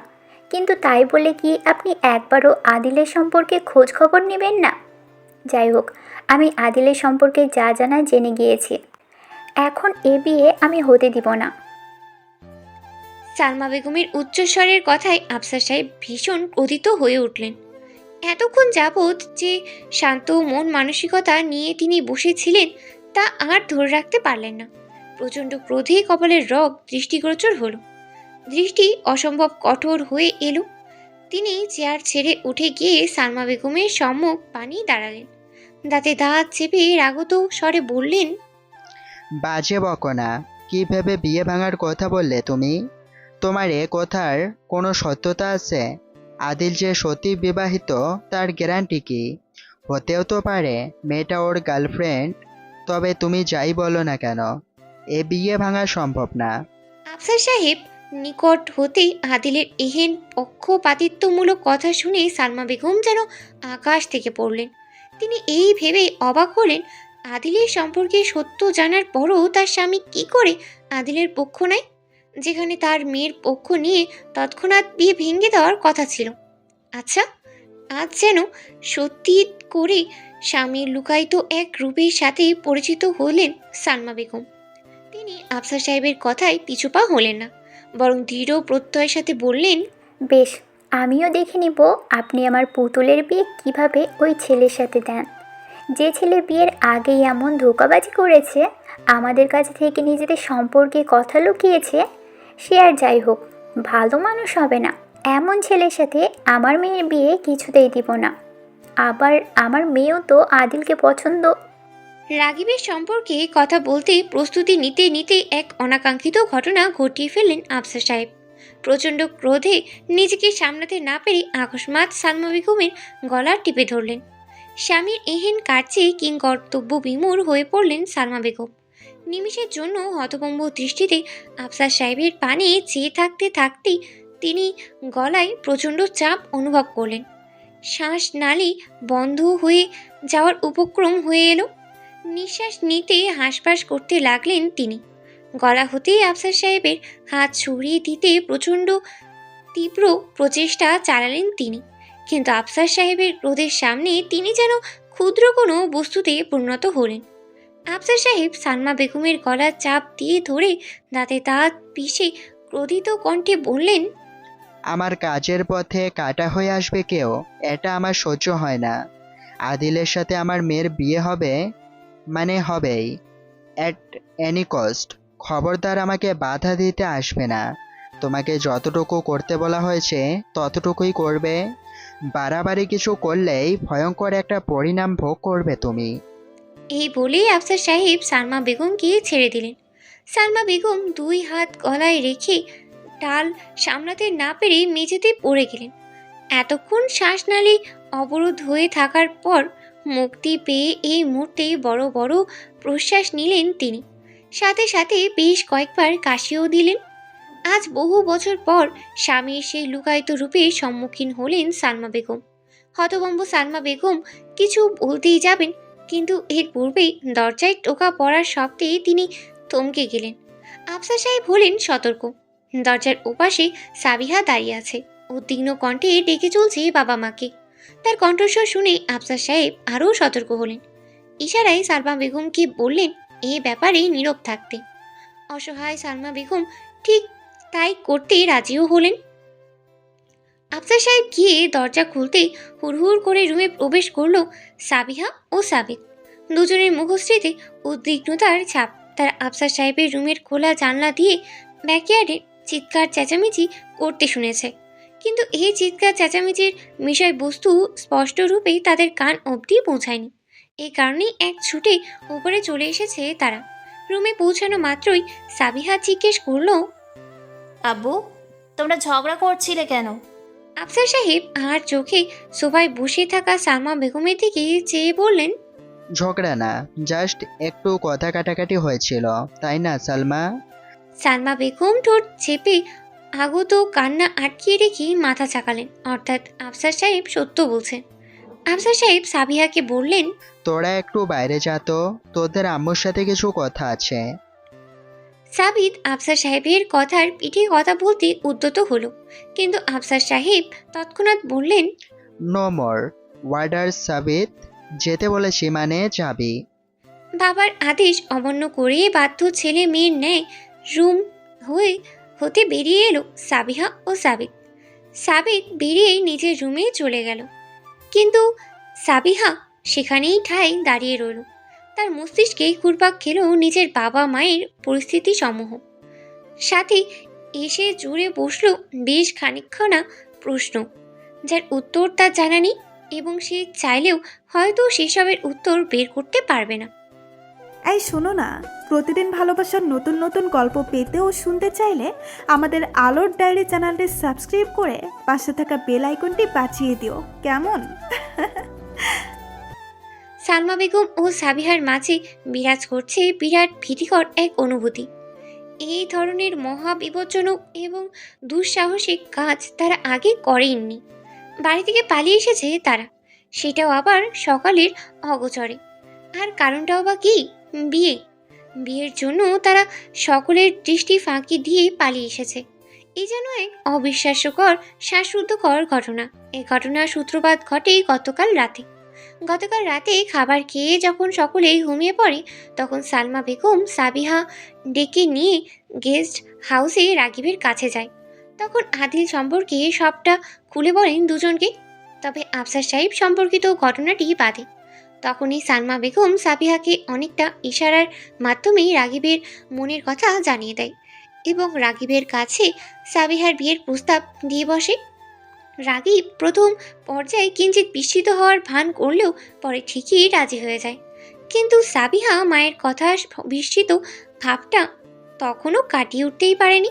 কিন্তু তাই বলে কি আপনি একবারও আদিলের সম্পর্কে খোঁজ খবর নেবেন না? যাই হোক, আমি আদিলের সম্পর্কে যা জানা জেনে গিয়েছি, এখন এ বিয়ে আমি হতে দিব না। সালমা বেগমের উচ্চস্বরের কথায় আফসার সাহেব ভীষণ ক্রোধিত হয়ে উঠলেন। এতক্ষণ যাবৎ যে শান্ত মন মানসিকতা নিয়ে তিনি বসেছিলেন তা আর ধরে রাখতে পারলেন না। প্রচণ্ড ক্রোধে কপালের রগ দৃষ্টিগোচর হলো, দৃষ্টি অসম্ভব কঠোর হয়ে এলো। তিনি চেয়ার ছেড়ে উঠে গিয়ে সালমা বেগমের সম্মুখ পানি দাঁড়ালেন। দাঁতে দাঁত চেপে রাগত স্বরে বললেন, বাজে বকো না। কি ভেবে বিয়ে ভাঙার কথা বললে তুমি? তোমার এ কথার কোনো সত্যতা আছে? আদিল যে সত্যি বিবাহিত তার গ্যারান্টি কি? হতেও তো পারে মেয়েটা ওর গার্লফ্রেন্ড। তবে তুমি যাই বলো না কেন, এ বিয়ে ভাঙা সম্ভব না। আফসার সাহেব নিকট হতে আদিলের এহেন পক্ষপাতিত্বমূলক কথা শুনে সালমা বেগম যেন আকাশ থেকে পড়লেন। তিনি এই ভেবে অবাক হলেন, আদিলের সম্পর্কে সত্য জানার পরও তার স্বামী কি করে আদিলের পক্ষ নেয়, যেখানে তার মেয়ের পক্ষ নিয়ে তৎক্ষণাৎ বিয়ে ভেঙে দেওয়ার কথা ছিল। আচ্ছা, আজ যেন সত্যি করে স্বামীর লুকায়িত এক রূপের সাথে পরিচিত হলেন সালমা বেগম। তিনি আফসার সাহেবের কথায় পিছুপা হলেন না, বরং দৃঢ় প্রত্যয়ের সাথে বললেন, বেশ, আমিও দেখে নিব আপনি আমার পুতুলের বিয়ে কিভাবে ওই ছেলের সাথে দেন, যে ছেলে বিয়ের আগেই এমন ধোঁকাবাজি করেছে, আমাদের কাছে থেকে নিজেদের সম্পর্কে কথা লুকিয়েছে। সে আর যাই হোক ভালো মানুষ হবে না। এমন ছেলের সাথে আমার মেয়ের বিয়ে কিছুতেই দিব না। আবার আমার মেয়েও তো আদিলকে পছন্দ। রাগিবের সম্পর্কে কথা বলতে প্রস্তুতি নিতে নিতে এক অনাকাঙ্ক্ষিত ঘটনা ঘটিয়ে ফেললেন আফসার সাহেব। প্রচণ্ড ক্রোধে নিজেকে সামলাতে না পেরে আকস্মাৎ সালমা বেগমের গলা টিপে ধরলেন। স্বামীর এহেন কার্যে কিংকর্তব্য বিমূঢ় হয়ে পড়লেন সালমা বেগম। নিমিষের জন্য হতভম্ব দৃষ্টিতে আফসার সাহেবের পানে চেয়ে থাকতে থাকতেই তিনি গলায় প্রচণ্ড চাপ অনুভব করলেন। শ্বাস নালী বন্ধ হয়ে যাওয়ার উপক্রম হয়ে এলো। নিঃশ্বাস নিতে হাঁসফাঁস করতে লাগলেন তিনি। গলা হতেই আফসার সাহেবের হাত সরিয়ে দিতে প্রচণ্ড তীব্র প্রচেষ্টা চালালেন তিনি, কিন্তু আফসার সাহেবের ক্রোধের সামনে তিনি যেন ক্ষুদ্র কোনো বস্তুতে পরিণত হলেন। আফসার সাহেব সালমা বেগমের গলার চাপ দিয়ে ধরে দাঁতে দাঁত পিষে ক্রোধিত কণ্ঠে বললেন, আমার কাজের পথে কাটা হয়ে আসবে কেউ, এটা আমার সহ্য হয় না। আদিলের সাথে আমার মেয়ের বিয়ে হবে মানে হবেই, অ্যাট এনি কস্ট। খবরদার আমাকে বাধা দিতে আসবে না। তোমাকে যতটুকু করতে বলা হয়েছে ততটুকুই করবে। বাড়াবাড়ি কিছু করলেই ভয়ঙ্কর একটা পরিণাম ভোগ করবে তুমি। এই বলেই আফসার সাহেব সালমা বেগমকে ছেড়ে দিলেন। সালমা বেগম দুই হাত গলায় রেখে টাল সামলাতে না পেরে মেঝেতে পড়ে গেলেন। এতক্ষণ শ্বাসনালী অবরোধ হয়ে থাকার পর মুক্তি পেয়ে এই মুহূর্তে বড় বড় প্রশ্বাস নিলেন তিনি। সাথে সাথে বেশ কয়েকবার কাশিও দিলেন। আজ বহু বছর পর স্বামীর সেই লুকায়িত রূপের সম্মুখীন হলেন সালমা বেগম। হতভম্ব সালমা বেগম কিছু বলতেই যাবেন, কিন্তু এর পূর্বেই দরজায় টোকা পড়ার শব্দে তিনি থমকে গেলেন। আফসার সাহেব হলেন সতর্ক। দরজার ওপাশে সাবিহা দাঁড়িয়ে আছে, উদ্বিগ্ন কণ্ঠে ডেকে চলছে বাবা মাকে। তার কণ্ঠস্বর শুনে আফসার সাহেব আরও সতর্ক হলেন। ইশারায় সালমা বেগমকে বললেন এ ব্যাপারে নীরব থাকতে। অসহায় সালমা বেগম ঠিক তাই করতে রাজিও হলেন। আফসার সাহেব গিয়ে দরজা খুলতেই হুড়হুড় করে রুমে প্রবেশ করলো সাবিহা ও সাবিত। দুজনের মুখশ্রীতে উদ্বিগ্নতার ছাপ। তার আফসার সাহেবের রুমের খোলা জানলা দিয়ে ব্যাকয়ার্ডে চিৎকার চেঁচামেচি করতে শুনেছে, কিন্তু এই চিৎকার চেঁচামেচির বিষয়বস্তু স্পষ্ট রূপে তাদের কান অবধি পৌঁছায়নি। এই কারণেই এক ছুটে উপরে চলে এসেছে তারা। রুমে পৌঁছানো মাত্রই সাবিহা জিজ্ঞেস করলো, আব্বু, তোমরা ঝগড়া করছিলে কেন? আফসার সাহেব আর চোখে সোফায় বসে থাকা সালমা বেগমের দিকে চেয়ে বললেন, ঝগড়া না, জাস্ট একটু কথা কাটাকাটি হয়েছিল, তাই না সালমা? সালমা বেগম ঠোঁট চেপে আগত কান্না আটকিয়ে রেখে মাথা চাকালেন, অর্থাৎ আফসার সাহেব সত্য বলছেন। আফসার সাহেব সাবিহাকে বললেন, তোরা একটু বাইরে যা তো, তোদের আম্মুর সাথে কিছু কথা আছে। সাবিত আফসার সাহেবের কথার পিঠে কথা বলতে উদ্যত হলো, কিন্তু আফসার সাহেব তৎক্ষণাৎ বললেন, নো মোর ওয়ার্ডার সাবিত, যেতে বলেছি মানে যাবি। বাবার আদেশ অমান্য করে বাধ্য ছেলে মেয়ের ন্যায় রুম হয়ে হতে বেরিয়ে এলো সাবিহা ও সাবিত। সাবিত বেরিয়ে নিজের রুমে চলে গেল, কিন্তু সাবিহা সেখানেই ঠায় দাঁড়িয়ে রইল। তার মস্তিষ্কে ঘুরপাক খেল নিজের বাবা মায়ের পরিস্থিতি সমূহ। সাথে এসে জুড়ে বসলো বেশ খানিকখানা প্রশ্ন, যার উত্তর তার জানা নেই, এবং সে চাইলেও হয়তো সেসবের উত্তর বের করতে পারবে না। এই শোনো না, প্রতিদিন ভালোবাসার নতুন নতুন গল্প পেতে ও শুনতে চাইলে আমাদের আলোর ডায়েরি চ্যানেলটি সাবস্ক্রাইব করে পাশে থাকা বেল আইকনটি বাজিয়ে দিও, কেমন? সালমা বেগম ও সাবিহার মাঝে বিরাজ করছে বিরাট ভীতিকর এক অনুভূতি। এই ধরনের মহা বিপজ্জনক এবং দুঃসাহসিক কাজ তারা আগে করেননি। বাড়ি থেকে পালিয়ে এসেছে তারা, সেটাও আবার সকালের অগোচরে। আর কারণটাও বা কি? বিয়ের জন্য তারা সকলের দৃষ্টি ফাঁকি দিয়ে পালিয়ে এসেছে। এই যেন এক অবিশ্বাস্যকর শ্বাসরুদ্ধকর ঘটনা। এই ঘটনার সূত্রপাত ঘটে গতকাল রাতে খাবার খেয়ে যখন সকলেই ঘুমিয়ে পড়ে, তখন সালমা বেগম সাবিহা ডেকে নিয়ে গেস্ট হাউসে রাগিবের কাছে যায়। তখন আদিল সম্পর্কে সবটা খুলে বলেন দুজনকে, তবে আফসার সাহেব সম্পর্কিত ঘটনাটি বাদে। তখনই সালমা বেগম সাবিহাকে অনেকটা ইশারার মাধ্যমে রাগিবের মনের কথা জানিয়ে দেয় এবং রাগিবের কাছে সাবিহার বিয়ের প্রস্তাব দিয়ে বসে। রাগিব প্রথম পর্যায়ে কিঞ্চিত বিস্মিত হওয়ার ভান করলেও পরে ঠিকই রাজি হয়ে যায়। কিন্তু সাবিহা মায়ের কথা বিস্মিত ভাবটা তখনও কাটিয়ে উঠতেই পারেনি।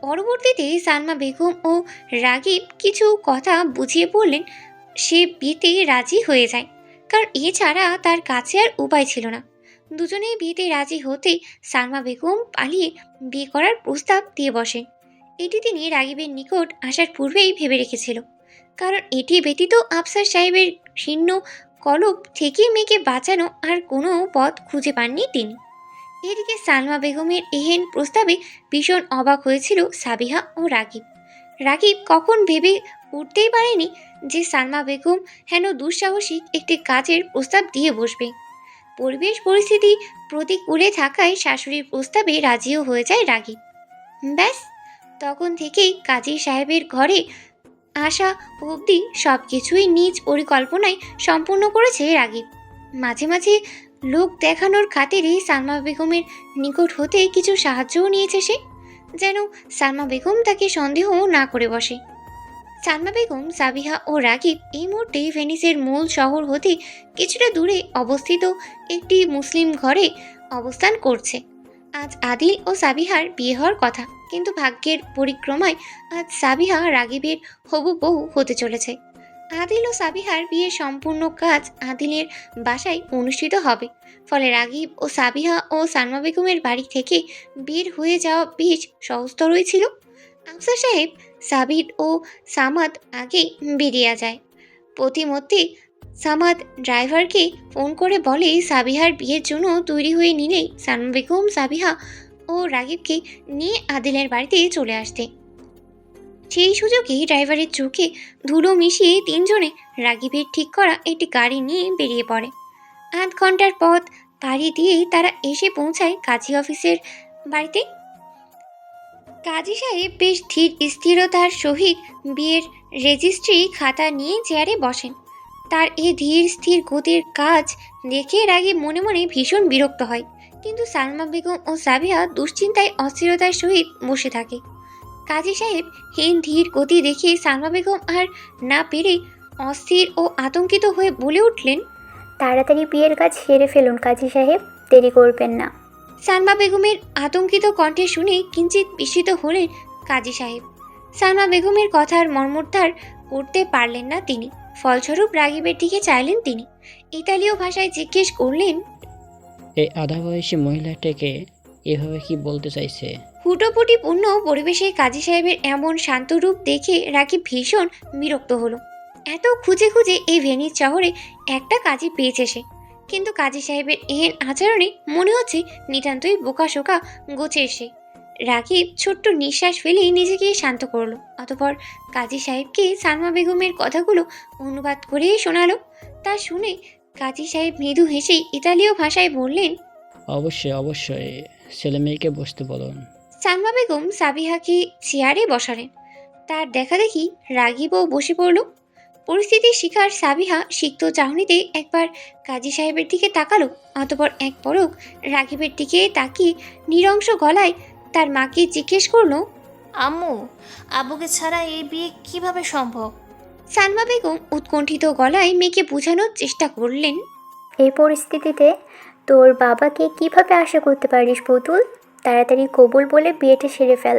পরবর্তীতে সালমা বেগম ও রাগিব কিছু কথা বুঝিয়ে বললেন, সে বিয়েতে রাজি হয়ে যায়, কারণ এছাড়া তার কাছে আর উপায় ছিল না। দুজনেই বিয়েতে রাজি হতে সালমা বেগম পালিয়ে বিয়ে করার প্রস্তাব দিয়ে বসেন। এটি তিনি রাগিবের নিকট আসার পূর্বেই ভেবে রেখেছিল, কারণ এটি ব্যতীত আফসার সাহেবের শীর্ণ কলব থেকে মেয়েকে বাঁচানো আর কোনো পথ খুঁজে পাননি তিনি। এদিকে সালমা বেগমের এহেন প্রস্তাবে ভীষণ অবাক হয়েছিল সাবিহা ও রাগিব কখন ভেবে উঠতেই পারেনি যে সালমা বেগম হেন দুঃসাহসিক একটি কাজের প্রস্তাব দিয়ে বসবে। পরিবেশ পরিস্থিতি প্রতিকূলে থাকায় শাশুড়ির প্রস্তাবে রাজিও হয়ে যায় রাগিব। ব্যাস, তখন থেকেই কাজী সাহেবের ঘরে আসা অবধি সব কিছুই নিজ পরিকল্পনায় সম্পূর্ণ করেছে রাগিব। মাঝে মাঝে লোক দেখানোর খাতিরে সালমা বেগমের নিকট হতে কিছু সাহায্যও নিয়েছে সে, যেন সালমা বেগম তাকে সন্দেহ না করে বসে। সালমা বেগম, সাবিহা ও রাগিব এই মুহূর্তে ভেনিসের মূল শহর হতে কিছুটা দূরে অবস্থিত একটি মুসলিম ঘরে অবস্থান করছে। আজ আদিল ও সাবিহার বিয়ে হওয়ার কথা, কিন্তু ভাগ্যের পরিক্রমায় আজ সাবিহা রাগিবের হবু বউ হতে চলেছে। আদিল ও সাবিহার বিয়ের সম্পূর্ণ কাজ আদিলের বাসায় অনুষ্ঠিত হবে। ফলে রাগিব ও সাবিহা ও সালমা বেগমের বাড়ি থেকে বের হয়ে যাওয়া বেশ সহজতরই ছিল। আফসার সাহেব, সাবিত ও সামাদ আগে বেরিয়ে যায়। প্রতিমধ্যে সামাদ ড্রাইভারকে ফোন করে বলে সাবিহার বিয়ের জন্য তৈরি হয়ে নিলেই সালমা বেগম, সাবিহা ও রাগিবকে নিয়ে আদিলের বাড়িতে চলে আসতে। সেই সুযোগে ড্রাইভারের চোখে ধুলো মিশিয়ে তিনজনে রাগিবের ঠিক করা একটি গাড়ি নিয়ে বেরিয়ে পড়ে। আধ ঘন্টার পথ পাড়ি দিয়ে তারা এসে পৌঁছায় কাজী অফিসের বাড়িতে। কাজী সাহেব বেশ ধীর স্থিরতার সহিত বিয়ের রেজিস্ট্রি খাতা নিয়ে চেয়ারে বসেন। তার এই ধীর স্থির গতির কাজ দেখে রাগিব মনে মনে ভীষণ বিরক্ত হয়, কিন্তু সালমা বেগম ও সাবিহা দুশ্চিন্তায় অস্থিরতার সহিত বসে থাকে। কাজী সাহেব হীন ধীর গতি দেখে সালমা বেগম আর না পেরে অস্থির ও আতঙ্কিত হয়ে বলে উঠলেন, তাড়াতাড়ি বিয়ের কাজ সেরে ফেলুন কাজী সাহেব, দেরি করবেন না। সালমা বেগমের আতঙ্কিত কণ্ঠে শুনে কিঞ্চিত বিস্মিত হলেন কাজী সাহেব। সালমা বেগমের কথার মর্মোদ্ধার করতে পারলেন না তিনি। ফলস্বরূপ রাগিবের দিকে চাইলেন তিনি। ইতালীয় ভাষায় জিজ্ঞেস করলেন, এই আধা বয়সী মহিলাটাকে এভাবে কি বলতে চাইছে? হুটোপুটিপূর্ণ পরিবেশে কাজী সাহেবের এমন শান্ত রূপ দেখে রাগিব ভীষণ বিরক্ত হলো। এত খুঁজে খুঁজে এই ভেনিস শহরে একটা কাজই পেয়েছে সে, কিন্তু কাজী সাহেবের এহেন আচরণে মনে হচ্ছে নিতান্তই বোকাশোকা গোছের সে। রাগিব ছোট্ট নিঃশ্বাস ফেলে নিজেকে শান্ত করলো। অতঃপর কাজী সাহেবকে সালমা বেগমের কথাগুলো অনুবাদ করে শোনালো। তা শুনে কাজী সাহেব মৃদু হেসে ইতালীয় ভাষায় বললেন, অবশ্যই ছেলে মেয়েকে বসতে বলুন। সালমা বেগম সাবিহাকে চেয়ারে বসালেন। তার দেখা দেখি রাগিবও বসে পড়ল। পরিস্থিতির শিকার সাবিহা সিক্ত চাহনিতে একবার কাজী সাহেবের দিকে তাকালো, অতপর এক পলক রাগিবের দিকে তাকিয়ে নিরংশ গলায় তার মাকে জিজ্ঞেস করলো, আম্মু, আব্বুকে ছাড়া এই বিয়ে কিভাবে সম্ভব? সালমা বেগম উৎকণ্ঠিত গলায় মেয়েকে বোঝানোর চেষ্টা করলেন, এই পরিস্থিতিতে তোর বাবাকে কিভাবে আশা করতে পারিস পুতুল? তাড়াতাড়ি কবুল বলে বিয়েটা সেরে ফেল।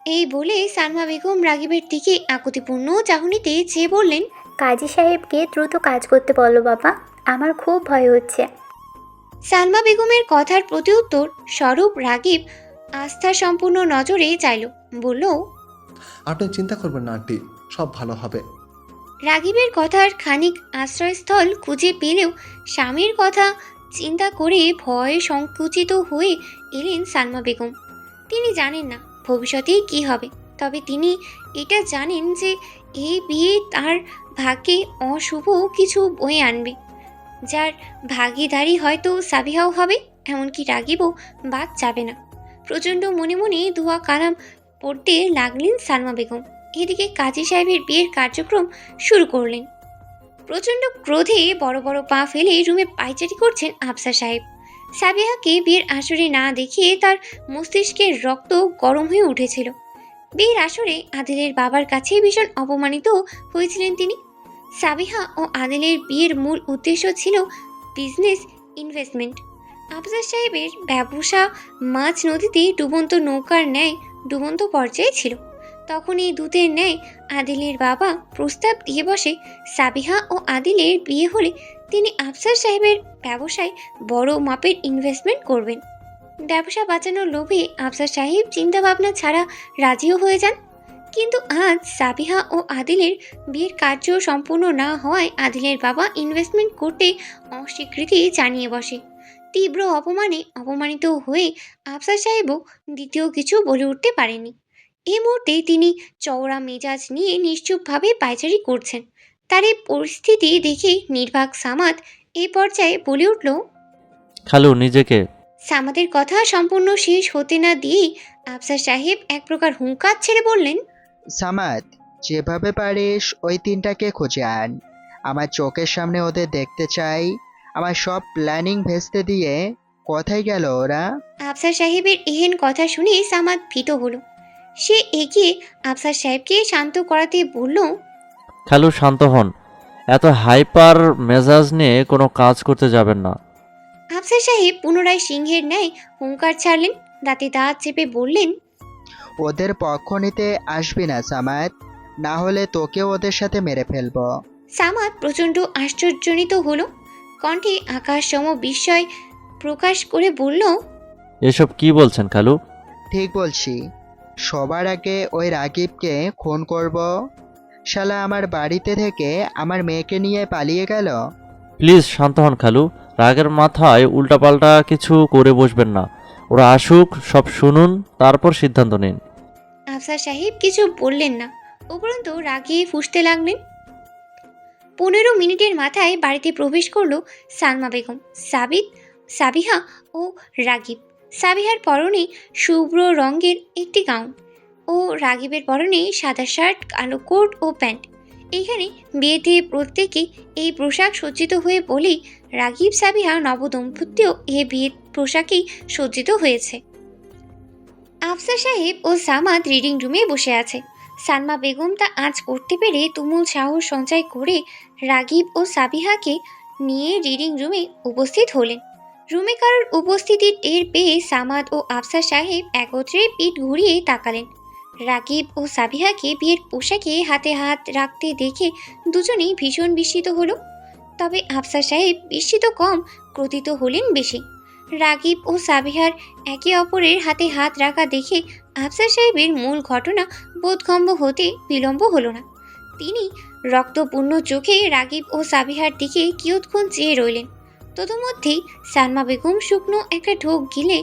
এই বলে সালমা বেগম রাগিবের দিকে আকুতিপূর্ণ চাহনিতে চেয়ে বললেন, কাজী সাহেবকে দ্রুত কাজ করতে বলো বাবা, আমার খুব ভয় হচ্ছে। সালমা বেগমের কথার প্রতিউত্তর স্বরূপ রাগিব আস্থা সম্পূর্ণ নজরে চাইল, বলল, আপনি চিন্তা করবেন না আন্টি, সব ভালো হবে। রাগিবের কথার খানিক আশ্রয়স্থল খুঁজে পেলেও স্বামীর কথা চিন্তা করে ভয়ে সংকুচিত হয়ে এলেন সালমা বেগম। তিনি জানেন না ভবিষ্যতে কি হবে, তবে তিনি এটা জানেন যে এই বিয়ে তার ভাগ্যে অশুভ কিছু বয়ে আনবে, যার ভাগিদারি হয়তো সাবিহাও হবে, এমনকি রাগিবও বাদ যাবে না। প্রচণ্ড মনে মনে দোয়া কালাম পড়তে লাগলেন সালমা বেগম। এদিকে কাজী সাহেবের বিয়ের কার্যক্রম শুরু করলেন। প্রচণ্ড ক্রোধে বড় বড় পা ফেলে রুমে পায়চারি করছেন আফসার সাহেব। সাবিহাকে বিয়ের আসরে না দেখিয়ে তার মস্তিষ্কের রক্ত গরম হয়ে উঠেছিল। বিয়ের আসরে আদিলের বাবার কাছে ভীষণ অপমানিত হয়েছিলেন তিনি। সাবিহা ও আদিলের বিয়ের মূল উদ্দেশ্য ছিল বিজনেস ইনভেস্টমেন্ট। আফসার সাহেবের ব্যবসা মাঝ নদীতে ডুবন্ত নৌকার ন্যায় ডুবন্ত পর্যায়ে ছিল। তখন এই দূতের ন্যায় আদিলের বাবা প্রস্তাব দিয়ে বসে, সাবিহা ও আদিলের বিয়ে হলে তিনি আফসার সাহেবের ব্যবসায় বড় মাপের ইনভেস্টমেন্ট করবেন। ব্যবসা বাঁচানোর লোভে আফসার সাহেব চিন্তাভাবনা ছাড়া রাজিও হয়ে যান। কিন্তু আজ সাবিহা ও আদিলের বিয়ের কার্য সম্পূর্ণ না হওয়ায় আদিলের বাবা ইনভেস্টমেন্ট করতে অস্বীকৃতি জানিয়ে বসে। তীব্র অপমানে অপমানিত হয়ে আফসার সাহেবও দ্বিতীয় কিছু বলে উঠতে পারেনি। এই মুহূর্তে তিনি চওড়া মেজাজ নিয়ে নিশ্চুপভাবে পায়চারি করছেন। তার এই পরিস্থিতি দেখে নির্বাক সামাদ এই পর্যায়ে বলে উঠল, খালু নিজেকে। সামাদের কথা সম্পূর্ণ শেষ হতে না দিয়েই আফসার সাহেব এক প্রকার হুঙ্কার ছেড়ে বললেন, সামাদ, যেভাবে পারিস ওই তিনটাকে খুঁজে আন। আমার চোখের সামনে ওদের দেখতে চাই। আমার সব প্ল্যানিং ভেস্তে দিয়ে কোথায় গেল ওরা? আফসার সাহেবের এহেন কথা শুনে সামাদ ভীত হলো। সে এগিয়ে আফসার সাহেবকে শান্ত করাতে বলল, খালু শান্ত হন, এত হাইপার মেজাজ নিয়ে কোনো কাজ করতে যাবেন না। আফসার সাহেব পুনরায় সিংহের ন্যায় হুঙ্কার ছাড়লেন, দাঁতে দাঁত চেপে বললেন, ওদের পক্ষ নিতে আসবি না সামাদ, না হলে তোকে ওদের সাথে মেরে ফেলবো। সামাদ প্রচণ্ড আশ্চর্যজনিত হলো, কণ্ঠে আকাশ সম বিস্ময় প্রকাশ করে বলল, এসব কি বলছেন খালু? ঠিক বলছি, সবার আগে ওই রাগিবকে খুন করব। শালা আমার বাড়িতে থেকে আমার মেয়েকে নিয়ে পালিয়ে গেল। প্লিজ শান্ত হন খালু, রাগের মাথায় উল্টাপাল্টা কিছু করে বসবেন না। ওরা আসুক, সব শুনুন, তারপর সিদ্ধান্ত নিন। আফসার সাহেব কিছু বললেন না, উপরন্তু রাগে ফুঁসতে লাগলেন। 15 মিনিটের মাথায় বাড়িতে প্রবেশ করলো সালমা বেগম, সাবিহা ও রাগিব। সাবিহার পরনে শুভ্র রঙের একটি গাউন ও রাগিবের পরনে সাদা শার্ট, কালো কোট ও প্যান্ট। এখানে বিয়েতে প্রত্যেকে এই পোশাক সজ্জিত হয়ে বলেই রাগিব সাবিহা নবদম্পতিও এ বিয়ের পোশাকেই সজ্জিত হয়েছে। আফসার সাহেব ও সামাদ রিডিং রুমে বসে আছে। সালমা বেগম তা আজ করতে পেরে তুমুল সাহস সঞ্চয় করে রাগিব ও সাবিহাকে নিয়ে রিডিং রুমে উপস্থিত হলেন। রুমে কারোর উপস্থিতি টের পেয়ে সামাদ ও আফসার সাহেব একত্রে পিঠ ঘুরিয়ে তাকালেন। রাগিব ও সাবিহাকে বিয়ের পোশাকে হাতে হাত রাখতে দেখে দুজনেই ভীষণ বিস্মিত হলো। তবে আফসার সাহেব বিস্মিত কম, ক্রোধিত হলেন বেশি। রাগিব ও সাবিহার একে অপরের হাতে হাত রাখা দেখে আফসার সাহেবের মূল ঘটনা বোধগম্য হতে বিলম্ব হলো না। তিনি রক্তপূর্ণ চোখে রাগিব ও সাবিহার দিকে কিয়ৎক্ষণ চেয়ে রইলেন। তদমধ্যেই সালমা বেগম শুকনো একটা ঢোক গিলে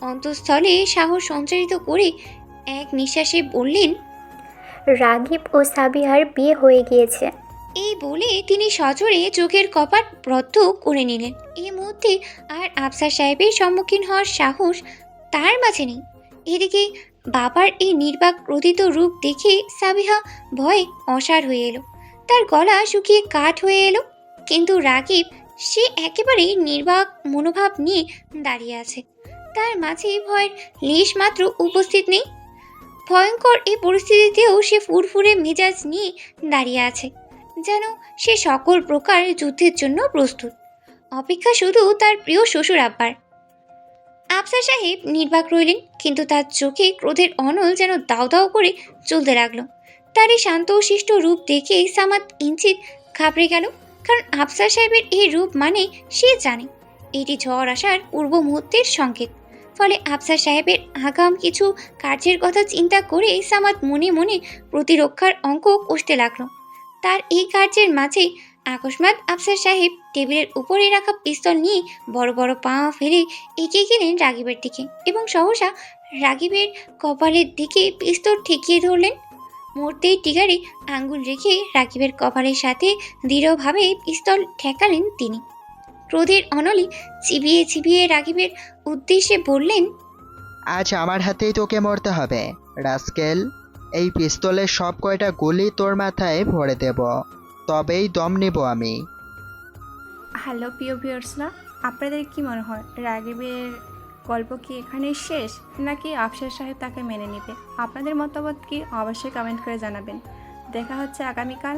অন্তঃস্থলে সাহস সঞ্চারিত করে এক নিঃশ্বাসে বললেন, রাগিব ও সাবিহার বিয়ে হয়ে গিয়েছে। এই বলে তিনি সজোরে চোখের কপাট বদ্ধ করে নিলেন। এই মুহূর্তে আর আফসার সাহেবের সম্মুখীন হওয়ার সাহস তার মাঝে নেই। এদিকে বাবার এই নির্বাক ক্রোধিত রূপ দেখে সাবিহা ভয়ে অসাড় হয়ে এলো। তার গলা শুকিয়ে কাঠ হয়ে এলো। কিন্তু রাগিব, সে একেবারেই নির্বাক মনোভাব নিয়ে দাঁড়িয়ে আছে। তার মাঝে ভয়ের লেশ মাত্র উপস্থিত নেই। ভয়ঙ্কর এই পরিস্থিতিতেও সে ফুরফুরে মেজাজ নিয়ে দাঁড়িয়ে আছে, যেন সে সকল প্রকার যুদ্ধের জন্য প্রস্তুত। অপেক্ষা শুধু তার প্রিয় শ্বশুর আব্বার। আফসার সাহেব নির্বাক রইলেন, কিন্তু তার চোখে ক্রোধের অনল যেন দাউ দাউ করে চলতে লাগলো। তার এই শান্ত শিষ্ট রূপ দেখে সামাদ ইঞ্চিত ঘাবড়ে গেল, কারণ আফসার সাহেবের এই রূপ মানে সে জানে এটি ঝড় আসার পূর্ব মুহূর্তের সংকেত। ফলে আফসার সাহেবের আগাম কিছু কার্যের কথা চিন্তা করে সামাদ মনে মনে প্রতিরক্ষার অঙ্ক কষতে লাগলো। তার এই কার্যের মাঝেই আকস্মাৎ আফসার সাহেব টেবিলের উপরে রাখা পিস্তল নিয়ে বড় বড় পা ফেলে এগিয়ে গেলেন রাগিবের দিকে এবং সহসা রাগিবের কপালের দিকে পিস্তল ঠেকিয়ে ধরলেন। মুহূর্তেই টিগারে আঙ্গুল রেখে রাগিবের কপালের সাথে দৃঢ়ভাবে পিস্তল ঠেকালেন তিনি। ক্রোধের অনলে চিবিয়ে চিবিয়ে রাগিবের উদ্দেশ্যে বললেন, আজ আমার হাতেই তোকে মরতে হবে রাস্কেল। এই পিস্তলের সব কয়টা গুলি তোর মাথায় ভরে দেব, তবেই দম নেব আমি। হ্যালো প্রিয় ভিউয়ার্সরা, আপনাদের কি মনে হয় রাগিবের গল্প কি এখানেই শেষ, নাকি আফসার সাহেব তাকে মেনে নেবে? আপনাদের মতামত কি অবশ্যই কমেন্ট করে জানাবেন। দেখা হচ্ছে আগামীকাল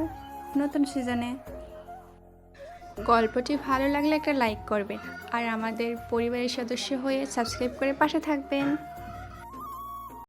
নতুন সিজনে। গল্পটি ভালো লাগলে একটা লাইক করবেন আর আমাদের পরিবারের সদস্য হয়ে সাবস্ক্রাইব করে পাশে থাকবেন।